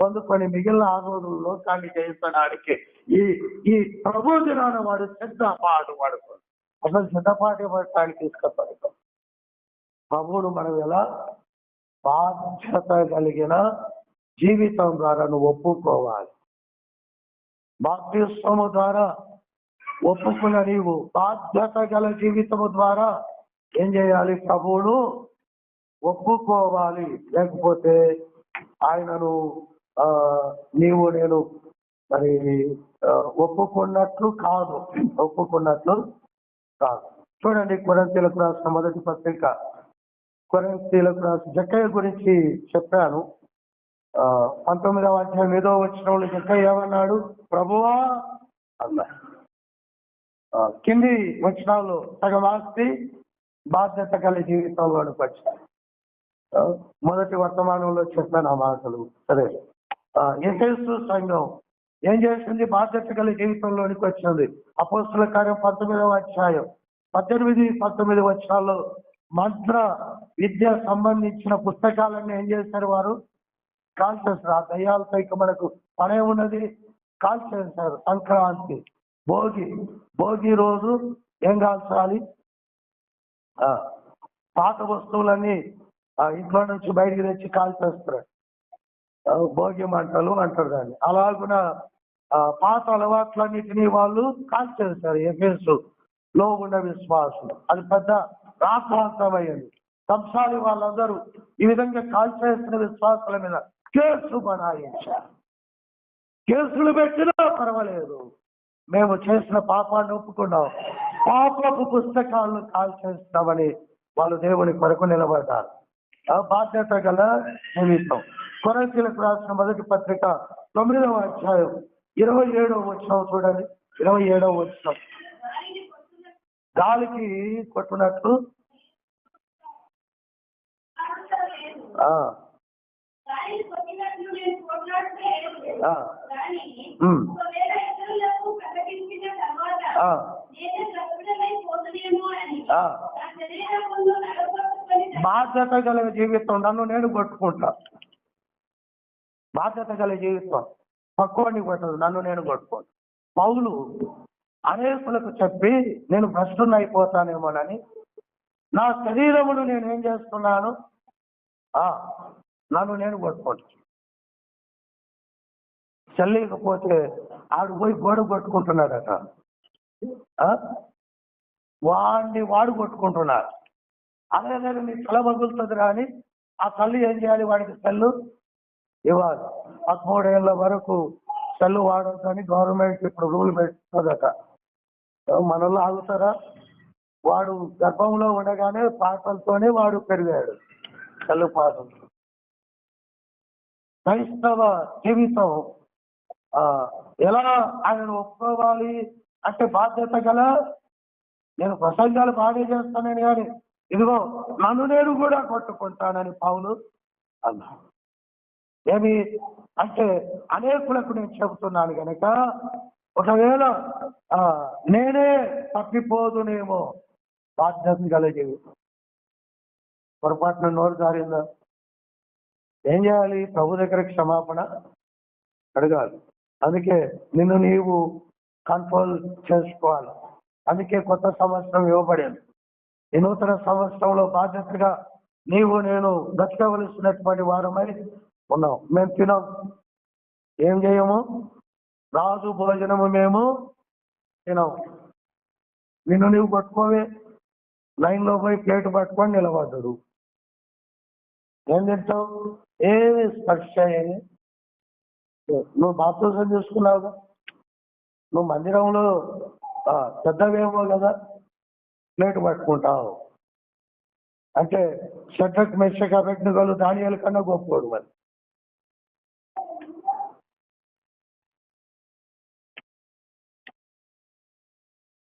పొందుకొని మిగిలిన 6 రోజులు లోకాన్ని జయించడానికి ఈ ప్రభు దినాన వాడు సిద్ధపాటు పడుతుంది. అసలు సిద్ధపాటు పడటానికి తీసుకుపడతాం. ప్రభువును మనం ఎలా బాధ్యత కలిగిన జీవితం ద్వారా నువ్వు ఒప్పుకోవాలి. బాప్తిస్మము ద్వారా ఒప్పుకున్న నీవు బాధ్యత గల జీవితము ద్వారా ఏం చేయాలి? ప్రభువును ఒప్పుకోవాలి. లేకపోతే ఆయనను నీవు నేను మరి ఒప్పుకున్నట్లు కాదు. చూడండి, కొరింథీయులకు రాసిన మొదటి పత్రిక, కొరింథీయులకు రాసిన జక్కయ్య గురించి చెప్పాను. 19వ అధ్యాయం 5వ వచనంలో జక్కయ్య ఏమన్నాడు? ప్రభువా అన్నా. కింది వచనాల్లో సగం ఆస్తి బాధ్యత కలిగి జీవితంలోనికి వచ్చాయి. మొదటి వర్తమానంలో చెప్పాను ఆ మాటలు. సరే, ఎఫెసు సంఘం ఏం చేసింది? బాధ్యత కలిగి జీవితంలోనికి వచ్చింది. అపోస్తుల కార్యం 19వ అధ్యాయం 18-19 వచనాల్లో మంత్ర విద్య సంబంధించిన పుస్తకాలన్నీ ఏం చేశారు? వారు కాల్ చేస్తారు. ఆ దయ్యాలపై మనకు పనే ఉన్నది, కాల్ చేశారు. సంక్రాంతి, భోగి రోజు ఏం కాల్చాలి? పాత వస్తువులన్నీ ఇంట్లో నుంచి బయటికి తెచ్చి కాల్ చేస్తారు. భోగి మంటలు అంటారు దాన్ని. అలాగున పాత అలవాట్లన్నిటినీ వాళ్ళు కాల్ చేశారు. ఎఫెసులో ఉన్న విశ్వాసులు అది పెద్ద రాద్ధాంతమైంది. కంసాలి వాళ్ళందరూ ఈ విధంగా కాల్ చేసిన విశ్వాసాల మీద కేసు బనాయించారు. కేసులు పెట్టినా పర్వాలేదు, మేము చేసిన పాపాన్ని ఒప్పుకున్నాం, పాపపు పుస్తకాలను కాల్ చేస్తామని వాళ్ళు దేవుని కొరకు నిలబడ్డారు. బాధ్యత గల జీవితం. కొరింథీయులకు రాసిన మొదటి పత్రిక 9వ అధ్యాయం 27వ వచనం చూడండి. 27వ వచనం, గాలికి కొట్టునట్లు బాధ్యత గల జీవితం. నన్ను నేను కొట్టుకుంటా. బాధ్యత గల జీవితం పక్కోడిని కొట్టదు, నన్ను నేను కొట్టుకోను. పౌలు అనేకులకు చెప్పి నేను భ్రష్టుని అయిపోతానేమోనని నా శరీరమును నేను ఏం చేస్తున్నాను? నన్ను నేను కొట్టుకుంటాను. చెల్లికపోతే ఆడు పోయి గోడ కొట్టుకుంటున్నాడట. వాడు కొట్టుకుంటున్నాడు. అదే నీ తల పగులుతుంది రాని ఆ తల్లి ఏం చేయాలి? వాడికి సెల్లు ఇవ్వాలి. 13 ఏళ్ళ వరకు సెల్లు వాడొద్దని గవర్నమెంట్ ఇప్పుడు రూల్ పెట్టుతుందట. మనలో ఆగుతారా? వాడు గర్భంలో ఉండగానే పాటలతోనే వాడు పెరిగాడు, సెల్లు పాటలు. క్రైస్తవ జీవితం ఎలా ఆయనను ఒప్పుకోవాలి అంటే బాధ్యత గల, నేను ప్రసంగాలు బాగా చేస్తానని కానీ ఇదిగో నన్ను నేను కూడా కొట్టుకుంటానని పౌలు అన్నాడు. ఏమి అంటే అనేకులకు నేను చెబుతున్నాను కనుక ఒకవేళ నేనే తప్పిపోదునేమో బాధ్యత కలిగి పొరపాటున నోరు జారిందా ఏం చేయాలి? ప్రభు దగ్గర క్షమాపణ అడగాలి. అందుకే నిన్ను నీవు కంట్రోల్ చేసుకోవాలి. అందుకే కొత్త సంవత్సరం ఇవ్వబడింది. ఈ నూతన సంవత్సరంలో బాధ్యతగా నీవు నేను బ్రతకవలసినటువంటి వారమై ఉన్నాం. మేము తినం, ఏం చేయము? రాజు భోజనము మేము తినం. నిన్ను నీవు పట్టుకోవే, లైన్లో పోయి ప్లేట్ పట్టుకొని నిలబడ్డాడు. ఏం తింటావు? ఏమి స్పర్శ అయ్యి నువ్వు బాప్తిజం చేసుకున్నావుగా, నువ్వు మందిరంలో పెద్దవేమో కదా, ప్లేట్ పట్టుకుంటావు అంటే షడ్రక్ మెషక్ అబేద్నెగోలు దానియేలు కన్నా గొప్పోడు. మరి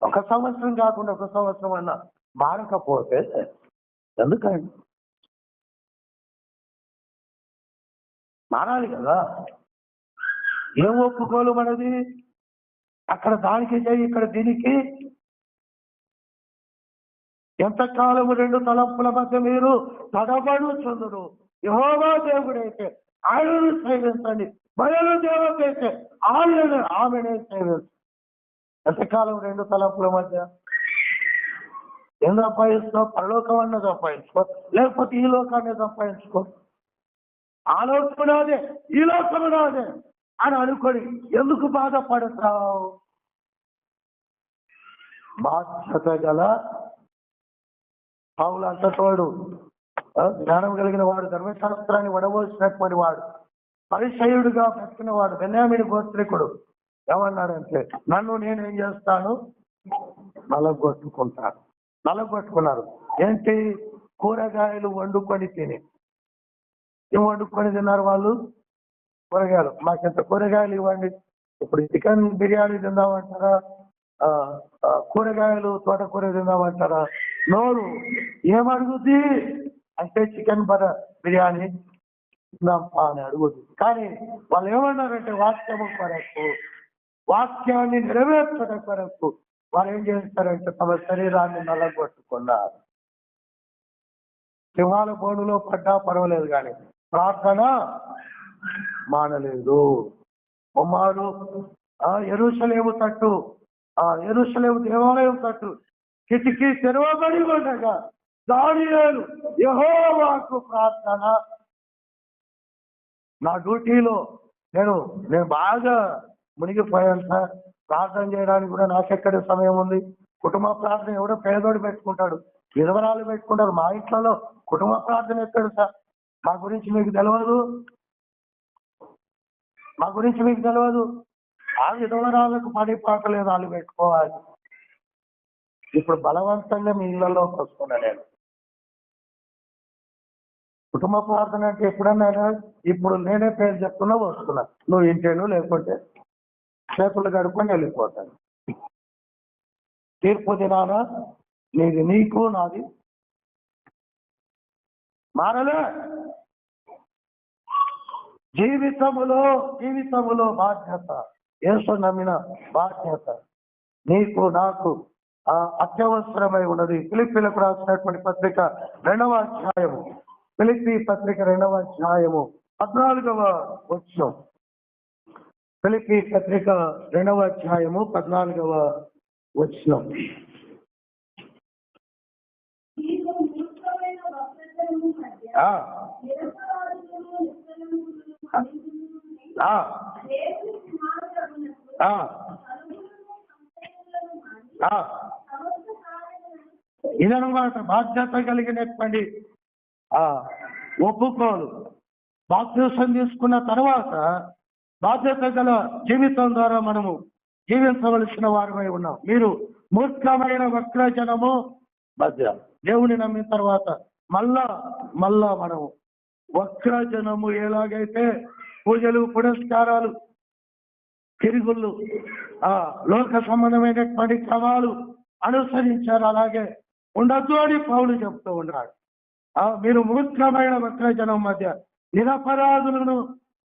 ఒక సంవత్సరం కాకుండా ఒక సంవత్సరం అన్నా మారకపోతే ఎందుకండి? మారాలి కదా. ఏం ఒప్పుకోలు మనది? అక్కడ దానికి చేయి, ఇక్కడ దీనికి. ఎంతకాలము రెండు తలంపుల మధ్య మీరు తడబడుచుందురు. యెహోవా దేవుడైతే ఆయనను సేవించండి, బయలు దేవతైతే ఆమెనే సేవించండి. ఎంతకాలం రెండు తలంపుల మధ్య? ఏం సంపాదిస్తావు? పరలోకం అన్న సంపాదించుకో, లేకపోతే ఈ లోకాన్ని సంపాదించుకో. ఆ లోకము నాదే, ఈ లోకము నాదే అని అనుకొని ఎందుకు బాధపడతావు? బాధ్యత గల పౌలు అంతటోడు, జ్ఞానం కలిగిన వాడు, ధర్మశాస్త్రాన్ని వడబోసినటువంటి వాడు, పరిచయుడుగా బ్రతికిన వాడు, బెన్యామీను గోత్రికుడు ఏమన్నాడంటే, నన్ను నేనేం చేస్తాను? నలగొట్టుకుంటాను. నలగొట్టుకున్నారు. ఏంటి? కూరగాయలు వండుకొని తిని. ఏం వండుకొని తిన్నారు వాళ్ళు? కూరగాయలు. మాకెంత కూరగాయలు ఇవ్వండి. ఇప్పుడు చికెన్ బిర్యానీ తిందామంటారా? కూరగాయలు తోటకూర తిందామంటారా? నోరు ఏమడుగుద్ది అంటే చికెన్ బిర్యానీ తిందాం అని అడుగుద్ది. కానీ వాళ్ళు ఏమన్నారంటే వాక్యము కొరకు, వాక్యాన్ని నెరవేర్చడం కొరకు వారు ఏం చేస్తారంటే తమ శరీరాన్ని నలగొట్టుకున్నారు. సింహాల బోనులో పడ్డా పర్వాలేదు కానీ ప్రార్థన మానలేదు. బొమ్మాలు యెరూషలేము తట్టు, యెరూషలేము దేవాలయం తట్టు కిటికీ తెరవబడి ఉండగా దానియేలు యెహోవాకు ప్రార్థన. నా డ్యూటీలో నేను బాగా మునిగిపోయాను సార్. ప్రార్థన చేయడానికి కూడా నాకెక్కడ సమయం ఉంది? కుటుంబ ప్రార్థన ఎవడో పేదోడు పెట్టుకుంటాడు, విధవరాలు పెట్టుకుంటారు. మా ఇంట్లో కుటుంబ ప్రార్థన ఎక్కడ సార్? మా గురించి మీకు తెలియదు, మా గురించి మీకు తెలియదు. ఆ విధవరాలకు పని పాట లేదు, వాళ్ళు పెట్టుకోవాలి. ఇప్పుడు బలవంతంగా మీ ఇళ్లలోకి వస్తున్నా నేను. కుటుంబ ప్రార్థన అంటే ఎప్పుడన్నా ఇప్పుడు నేనే పేరు చెప్తున్నా వస్తున్నా, నువ్వు ఇంటేను లేకుంటే చేతులు గడుపుకొని వెళ్ళిపోతాను. తీర్పు దినాన నీది నీకు, నాది మారలే. జీవితములో బాధ్యత, యేసు నమ్మిన బాధ్యత నీకు నాకు అత్యవసరమై ఉన్నది. ఫిలిప్పీలకు రాసినటువంటి పత్రిక 2వ అధ్యాయము, ఫిలిప్పీ పత్రిక 2వ అధ్యాయము 14వ వచనం. ఫిలిప్పీ పత్రిక 2వ అధ్యాయము 14వ వచనం. ఇదనమాట బాధ్యత కలిగినటువంటి ఒప్పుకోలు. బాప్తిసం తీసుకున్న తర్వాత బాధ్యత గల జీవితం ద్వారా మనము జీవించవలసిన వారమై ఉన్నాం. మీరు మూర్ఖమైన వక్రజనము మధ్య దేవుని నమ్మిన తర్వాత మళ్ళా మనము వక్రజనము ఎలాగైతే పూజలు పురస్కారాలు తిరుగుళ్ళు లోక సంబంధమైనటువంటి క్రమాలు అనుసరించారు, అలాగే ఉండద్దు అని పౌలు చెప్తూ ఉన్నాడు. మీరు మూర్ఖమైన వక్రజనం మధ్య నిరపరాధులను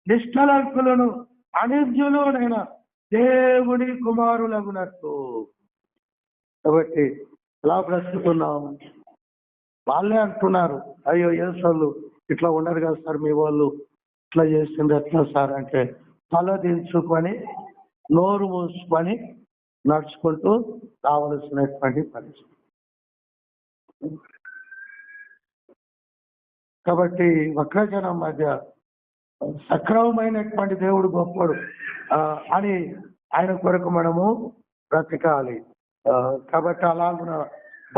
నిష్కలంకులను అనిర్జులునైన దేవుని కుమారులగునట్టు. కాబట్టి ఎలా బ్రతుకుతున్నాం? వాళ్ళే అంటున్నారు, అయ్యో యేసోళ్ళు ఇట్లా ఉండరు కదా సార్, మీ వాళ్ళు ఇట్లా చేసింది ఎట్లా సార్ అంటే, తల దించుకొని నోరు మూసుకొని నడుచుకుంటూ రావలసినటువంటి పరిస్థితి. కాబట్టి వక్రజనం మధ్య సక్రమమైనటువంటి దేవుడు గొప్పడు అని ఆయన కొరకు మనము బ్రతకాలి. కాబట్టి అలాగున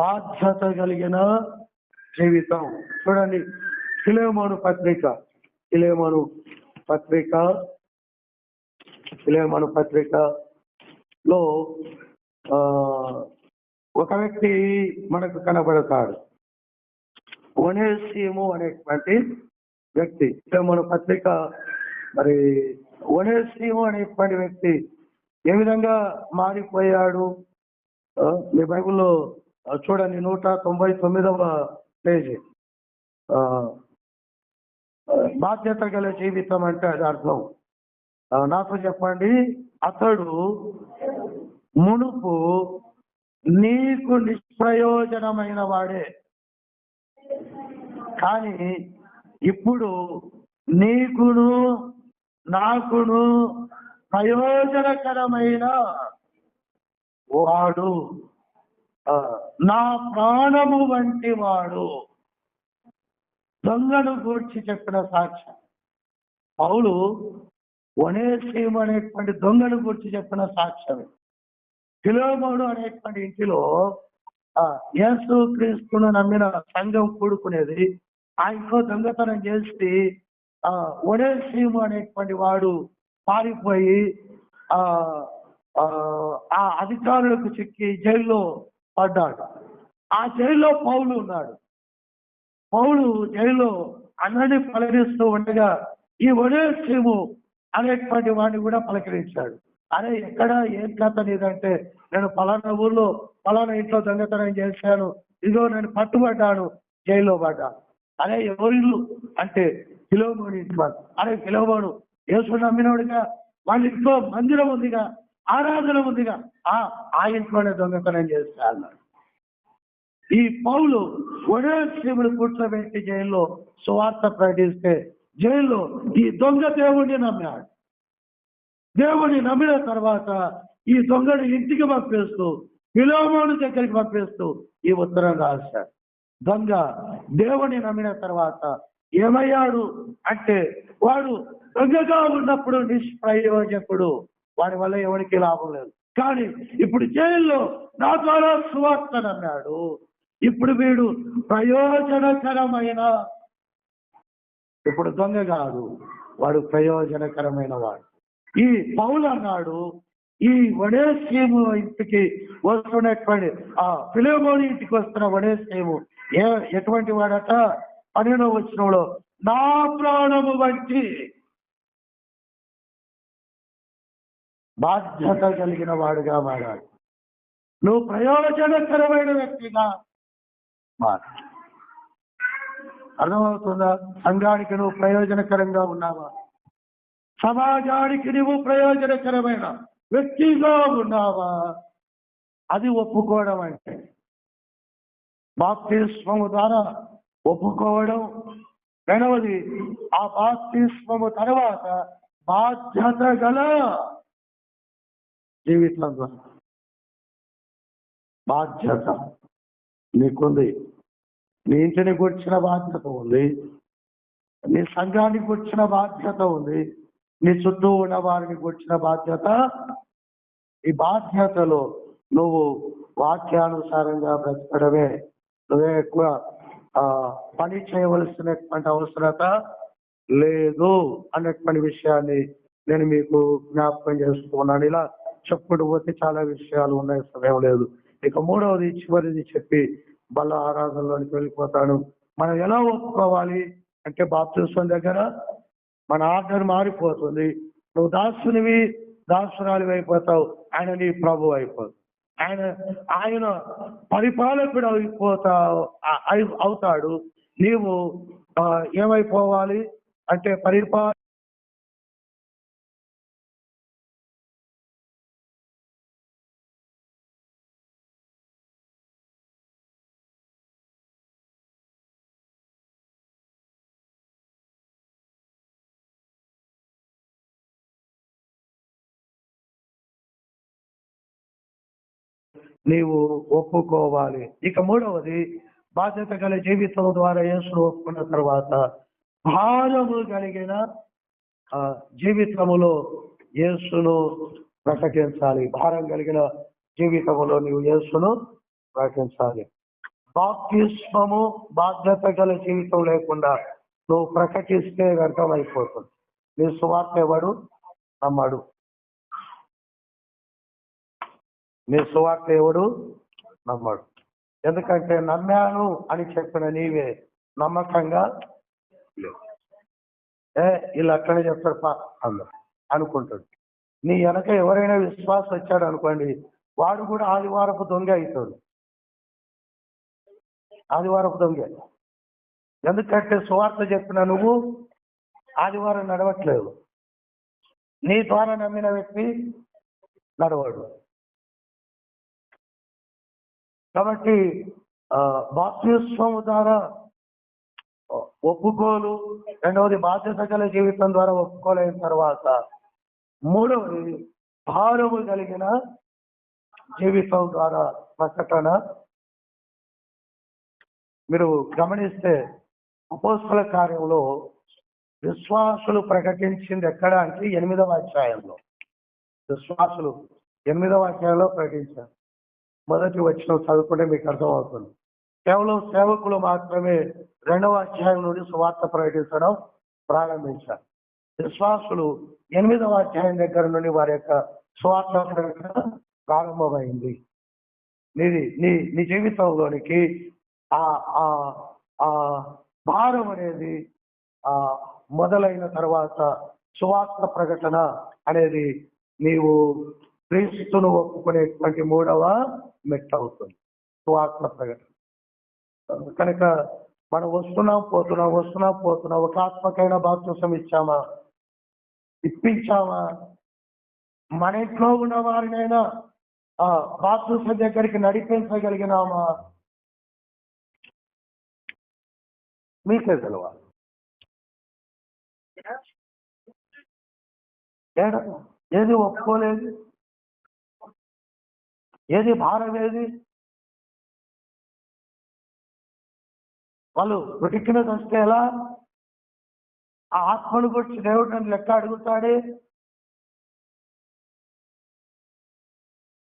బాధ్యత కలిగిన జీవితం. చూడండి, ఫిలెమోను పత్రికలో ఒక వ్యక్తి మనకు కనబడతాడు, ఒనేసిము అనేటువంటి వ్యక్తి. ఫిలెమోను పత్రిక, మరి ఒనేసిము అనేటువంటి వ్యక్తి ఏ విధంగా మారిపోయాడు? మీ బైబిల్లో చూడండి, 199వ పేజీ. బాధ్యత గల జీవితం అంటే అది అర్థం. నాతో చెప్పండి. అతడు మునుపు నీకు నిష్ప్రయోజనమైన వాడే, కానీ ఇప్పుడు నీకును నాకును ప్రయోజనకరమైన వాడు, నా ప్రాణము వంటి వాడు. దొంగను గూర్చి చెప్పిన సాక్ష్యం. పౌలు ఒనేసిము అనేటువంటి దొంగను గూర్చి చెప్పిన సాక్ష్యం. ఫిలెమోను అనేటువంటి ఇంటిలో యేసు క్రీస్తును నమ్మిన సంఘం కూడుకునేది. ఆయనతో దొంగతనం చేసి ఒనేసిము అనేటువంటి వాడు పారిపోయి ఆ అధికారులకు చిక్కి జైల్లో పడ్డాడు. ఆ జైల్లో పౌలు ఉన్నాడు. పౌలు జైల్లో అందరినీ పలకరిస్తూ ఉండగా ఈ ఒనేసిము అనేటువంటి వాడిని కూడా పలకరించాడు. అరే, ఎక్కడ ఏం కథ నీదంటే, నేను పలానా ఊర్లో పలానా ఇంట్లో దొంగతనం చేశాను, ఇదిగో నేను పట్టుబడ్డాను, జైల్లో పడ్డాను. అరే, ఎవరిల్లు అంటే ఫిలెమోను ఇంటి వాడు. అరే, ఫిలెమోను యేసు నమ్మినోడుగా, వాళ్ళ ఇంట్లో మందిరం ఉందిగా, ఆరాధన ఉందిగా, ఆ ఇంట్లోనే దొంగతనం చేస్తా అన్నాడు. ఈ పౌలు ఒనేసిమును కూర్చోబెట్టి జైల్లో సువార్త ప్రకటిస్తే, జైల్లో ఈ దొంగ దేవుడిని నమ్మాడు. దేవుడిని నమ్మిన తర్వాత ఈ దొంగని ఇంటికి పంపిస్తూ, ఫిలెమోను దగ్గరికి పంపిస్తూ ఈ ఉత్తరం రాశాడు. దొంగ దేవుని నమ్మిన తర్వాత ఏమయ్యాడు అంటే, వాడు దొంగగా ఉన్నప్పుడు నిష్ప్రయోజకుడు, వాడి వల్ల ఎవరికి లాభం లేదు. కానీ ఇప్పుడు జైల్లో నా ద్వారా సువార్త నమ్మాడు. ఇప్పుడు వీడు ప్రయోజనకరమైన, ఇప్పుడు దొంగ కాదు, వాడు ప్రయోజనకరమైన వాడు. ఈ పౌలు అన్నాడు, ఈ ఒనేసిము ఇంటికి వస్తున్నటువంటి ఫిలెమోను ఇంటికి వస్తున్న ఒనేసిము ఎటువంటి వాడట? 12వ వచనంలో, నా ప్రాణము వంటి బాధ్యత కలిగిన వాడుగా మారాడు. నువ్వు ప్రయోజనకరమైన వ్యక్తిగా మారు. అర్థమవుతుందా? సంఘానికి నువ్వు ప్రయోజనకరంగా ఉన్నావా? సమాజానికి నువ్వు ప్రయోజనకరమైన వ్యక్తిగా ఉన్నావా? అది ఒప్పుకోవడం అంటే. బాప్తిస్మము ద్వారా ఒప్పుకోవడం. రెండవది, ఆ బాప్తిస్మము తర్వాత బాధ్యత గల జీవితం ద్వారా. బాధ్యత నీకుంది. నీ ఇంటిని గుర్చిన బాధ్యత ఉంది, నీ సంఘానికి గుర్చిన బాధ్యత ఉంది, నీ చుట్టూ ఉన్న వారిని గుర్చిన బాధ్యత. ఈ బాధ్యతలో నువ్వు వాక్యానుసారంగా బ్రతకడమే. నువ్వే ఎక్కువ పని చేయవలసినటువంటి అవసరత లేదు అన్నటువంటి విషయాన్ని నేను మీకు జ్ఞాపకం చేస్తున్నాను. ఇలా చెప్పుకుంటూ పోతే చాలా విషయాలు ఉన్నాయి, సమయం లేదు. ఇక మూడవది చివరిది చెప్పి బల్ల ఆరాధనలోనికి వెళ్ళిపోతాను. మనం ఎలా ఒప్పుకోవాలి అంటే బాప్తిస్మం దగ్గర మన ఆర్డర్ మారిపోతుంది. నువ్వు దాసునివి, దాసురాలివి అయిపోతావు, ఆయన నీ ప్రభు అయిపోతావు. ఆయన పరిపాలకుడు అవుతాడు. నీవు ఏమైపోవాలి అంటే నీవు ఒప్పుకోవాలి. ఇక మూడవది, బాధ్యత గల జీవితం ద్వారా యేసును ఒప్పుకున్న తర్వాత భారము కలిగిన జీవితములో యేసును ప్రకటించాలి. భారం కలిగిన జీవితములో నీవు యేసును ప్రకటించాలి. బాప్తిస్మము బాధ్యత గల జీవితం లేకుండా నువ్వు ప్రకటిస్తే వ్యర్థమైపోతుంది. నీ సువార్త ఎవడు నమ్మడు. నీ సువార్త ఎవడు నమ్మడు. ఎందుకంటే నమ్మాను అని చెప్పిన నీవే నమ్మకంగా వీళ్ళు అక్కడే చెప్తాడు అందరు అనుకుంటాడు. నీ వెనక ఎవరైనా విశ్వాసం వచ్చాడు అనుకోండి, వాడు కూడా ఆదివారపు దొంగ అవుతాడు. ఆదివారపు దొంగ. ఎందుకంటే సువార్త చెప్పిన నువ్వు ఆదివారం నడవట్లేదు. నీ ద్వారా నమ్మిన వ్యక్తి నడవడు. కాబట్టి బాప్తిస్మము ద్వారా ఒప్పుకోలు, రెండవది బాధ్యత గల జీవితం ద్వారా ఒప్పుకోలేని తర్వాత మూడవది భారము కలిగిన జీవితం ద్వారా ప్రకటన. మీరు గమనిస్తే అపోస్తల కార్యంలో విశ్వాసులు ప్రకటించింది ఎక్కడ అంటే 8వ అధ్యాయంలో. విశ్వాసులు 8వ అధ్యాయంలో ప్రకటించారు. మొదటి వచనం చదువుకుంటే మీకు అర్థమవుతుంది. కేవలం సేవకులు మాత్రమే 2వ అధ్యాయం నుండి సువార్త ప్రకటించడం ప్రారంభించారు. విశ్వాసులు 8వ అధ్యాయం దగ్గర నుండి వారి యొక్క సువార్త ప్రకటన ప్రారంభమైంది. నీ జీవితంలోనికి ఆ భారం అనేది మొదలైన తర్వాత సువార్త ప్రకటన అనేది నీవు క్రీస్తును ఒప్పుకునేటువంటి 3వ మెట్టు అవుతుంది, సువార్త ప్రకటన. కనుక మనం వస్తున్నాం పోతున్నాం. ఒక ఆత్మకైనా బాప్తిసం ఇచ్చామా, ఇప్పించామా? మన ఇంట్లో ఉన్న వారినైనా బాప్తిసం దగ్గరికి నడిపించగలిగినామా? మీకే తెలవాలి. ఏది ఒప్పుకోలేదు, ఏది భారం, ఏది వాళ్ళు బ్రతికినది వస్తే ఎలా? ఆ ఆత్మను గురించి దేవుడు నన్ను లెక్క అడుగుతాడే.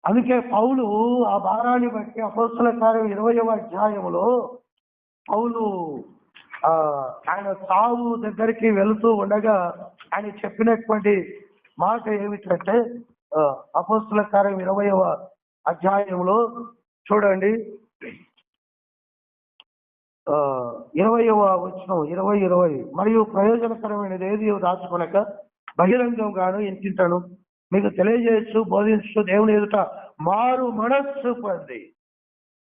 అందుకే పౌలు ఆ భారాన్ని బట్టి అపోస్తల కార్యం 20వ అధ్యాయంలో పౌలు ఆయన సావు దగ్గరికి వెళుతూ ఉండగా ఆయన చెప్పినటువంటి మాట ఏమిటంటే అపోస్తల కార్యం 20వ అధ్యాయంలో చూడండి, 20వ వచనం 20 మరియు ప్రయోజనకరమైనది ఏది దాచుకొనక బహిరంగంగాను ఇంటింటను మీకు తెలియజేస్తూ బోధించు దేవుని ఎదుట మారు మనస్సు పొంది,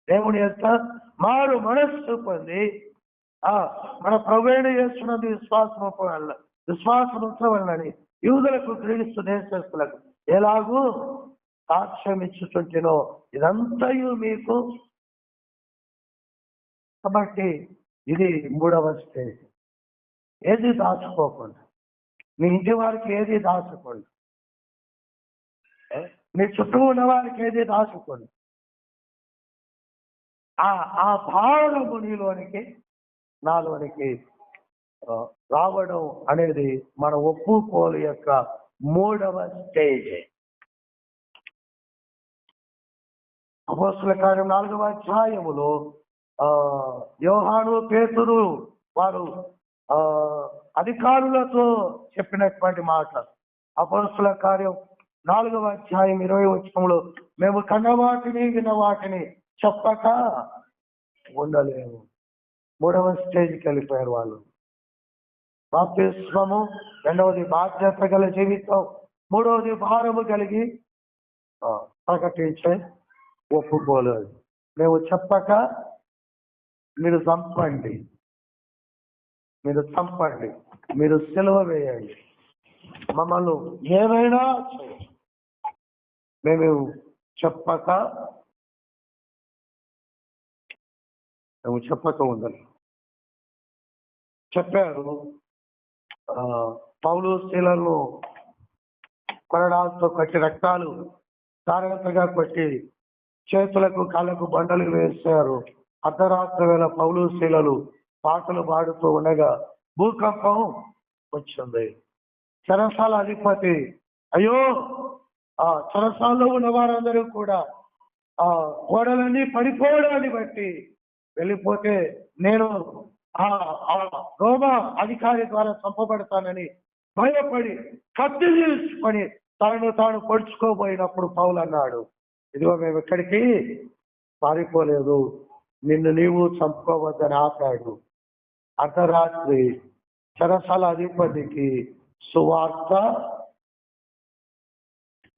దేవుని ఎదుట మారు మనస్సు పొంది మన ప్రభువైన యేసునందు విశ్వాసం ఉంచవలనని యూదులకు క్రీస్తు దేశస్తులకు ఎలాగూ సాక్ష్యం ఇచ్చుచుంటినో ఇదంతయు మీకు. కాబట్టి ఇది 3వ స్టేజ్. ఏది దాచుకోకుండా, మీ ఇంటి వారికి ఏది దాచుకోండి, మీ చుట్టూ ఉన్న వారికి ఏది దాచుకోండి. ఆ భావనము నీలోనికి నాలోనికి రావడం అనేది మన ఒప్పుకోలు యొక్క 3వ స్టేజ్. అపోస్తల కార్యం 4వ అధ్యాయములో యోహాను, పేతురు వారు అధికారులతో చెప్పినటువంటి మాట. అపొస్తలుల కార్యం 4వ అధ్యాయం 20వ వచనంలో మేము కన్న వాటిని విన్న వాటిని చెప్పక ఉండలేము. 3వ స్టేజ్కి వెళ్ళిపోయారు వాళ్ళు. బాప్తిస్మము, 2వది బాధ్యత గల జీవితం, 3వది భారము కలిగి ప్రకటించే ఒప్పుకోలేదు. మేము చెప్పక మీరు చంపండి, మీరు సిలువ వేయండి, మమ్మల్ని ఏమైనా చేయండి, మేము చెప్పక ఉండాలి. చెప్పారు. పౌలు శీలను కొరడాలతో కొట్టి, రక్తాలు తారగతగా కొట్టి, చేతులకు కాళ్ళకు బండలు వేశారు. అర్ధరాత్రి వేళ పౌలు శీలలు పాటలు పాడుతూ ఉండగా భూకంపం వచ్చింది. చెరసాల అధిపతి అయ్యో, చెరసాల్లో ఉన్న వారందరూ కూడా గోడలన్నీ పడిపోవడాన్ని బట్టి వెళ్ళిపోతే నేను రోమా అధికారి ద్వారా చంపబడతానని భయపడి కత్తి తీసుకొని తనను తాను పొడుచుకోబోయినప్పుడు పౌలు అన్నాడు, ఇదిగో మేము ఎక్కడికి పారిపోలేదు, నిన్ను నీవు చంపుకోవద్దని ఆపాడు. అర్ధరాత్రి చెరసాల అధిపతికి సువార్త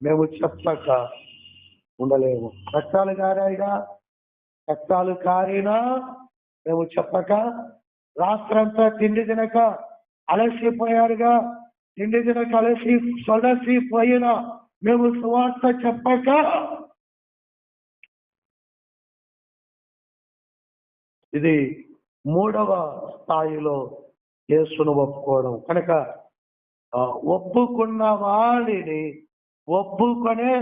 మేము చెప్పక ఉండలేము. రక్తాలు కారినా మేము చెప్పక, రాత్రంతా తిండి తినక అలసిపోయారుగా, తిండి తినక సొలసిపోయినా మేము సువార్త చెప్పక ఇది 3వ స్థాయిలో యేసును ఒప్పుకోవడం. కనుక ఒప్పుకున్న వాడిని ఒప్పుకొనే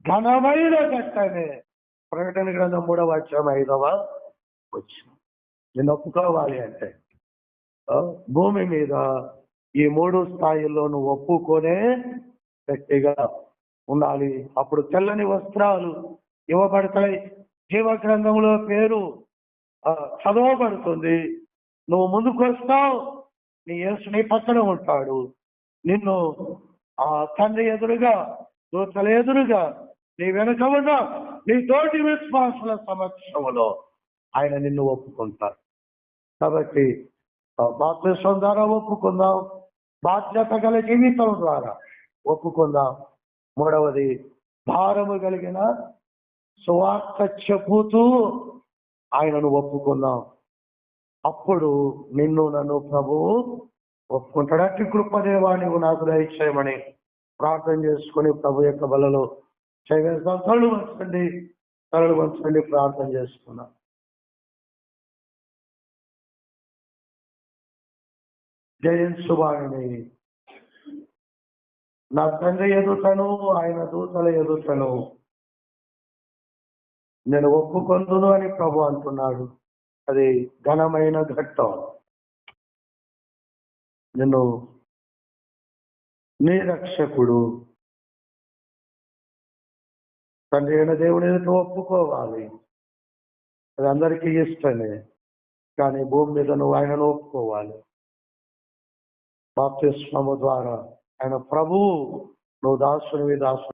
ఘనమైన ఘట్టమే ప్రకటన గ్రంథం 3వ అధ్యాయం 5వ వచనం. నేను ఒప్పుకోవాలి అంటే భూమి మీద ఈ 3 స్థాయిల్లో నువ్వు ఒప్పుకొనే గట్టిగా ఉండాలి. అప్పుడు తెల్లని వస్త్రాలు ఇవ్వబడతాయి, జీవ గ్రంథంలో పేరు చదవబడుతుంది. నువ్వు ముందుకు వస్తావు, నీ యేసు నీ పక్కన ఉంటాడు. నిన్ను తండ్రి ఎదురుగా, దూతల ఎదురుగా, నీ వెనుక ఉన్న నీ తోటి విశ్వాసుల సమక్షంలో ఆయన నిన్ను ఒప్పుకుంటారు. కాబట్టి బాప్తిస్మం ద్వారా ఒప్పుకుందాం, బాధ్యత గల జీవితం ద్వారా ఒప్పుకుందాం. 3వది భారము కలిగిన సువార్త చెబుతూ ఆయనను ఒప్పుకుందాం. అప్పుడు నిన్ను నన్ను ప్రభువు ఒప్పుకుంటాడు. అట్టి కృపదేవా నీవు నాకు దయచేయమని ప్రార్థన చేసుకుని ప్రభు యొక్క బలలో చేయవేస్తాం. తలలు వంచండి, ప్రార్థన చేసుకున్నాం. జయించువాడిని నా తండ్రి ఎదుటను ఆయన దూతల ఎదుటను నేను ఒప్పుకొందును అని ప్రభు అంటున్నాడు. అది ఘనమైన ఘట్టం. నేను నీ రక్షకుడు తండ్రి అయిన దేవుని ఎదుట ఒప్పుకోవాలి. అది అందరికీ ఇష్టమే, కానీ భూమి మీద నువ్వు ఆయనను ఒప్పుకోవాలి. బాప్తిస్మము ద్వారా ఆయన ప్రభువు, నువ్వు దాసునివి, దాసు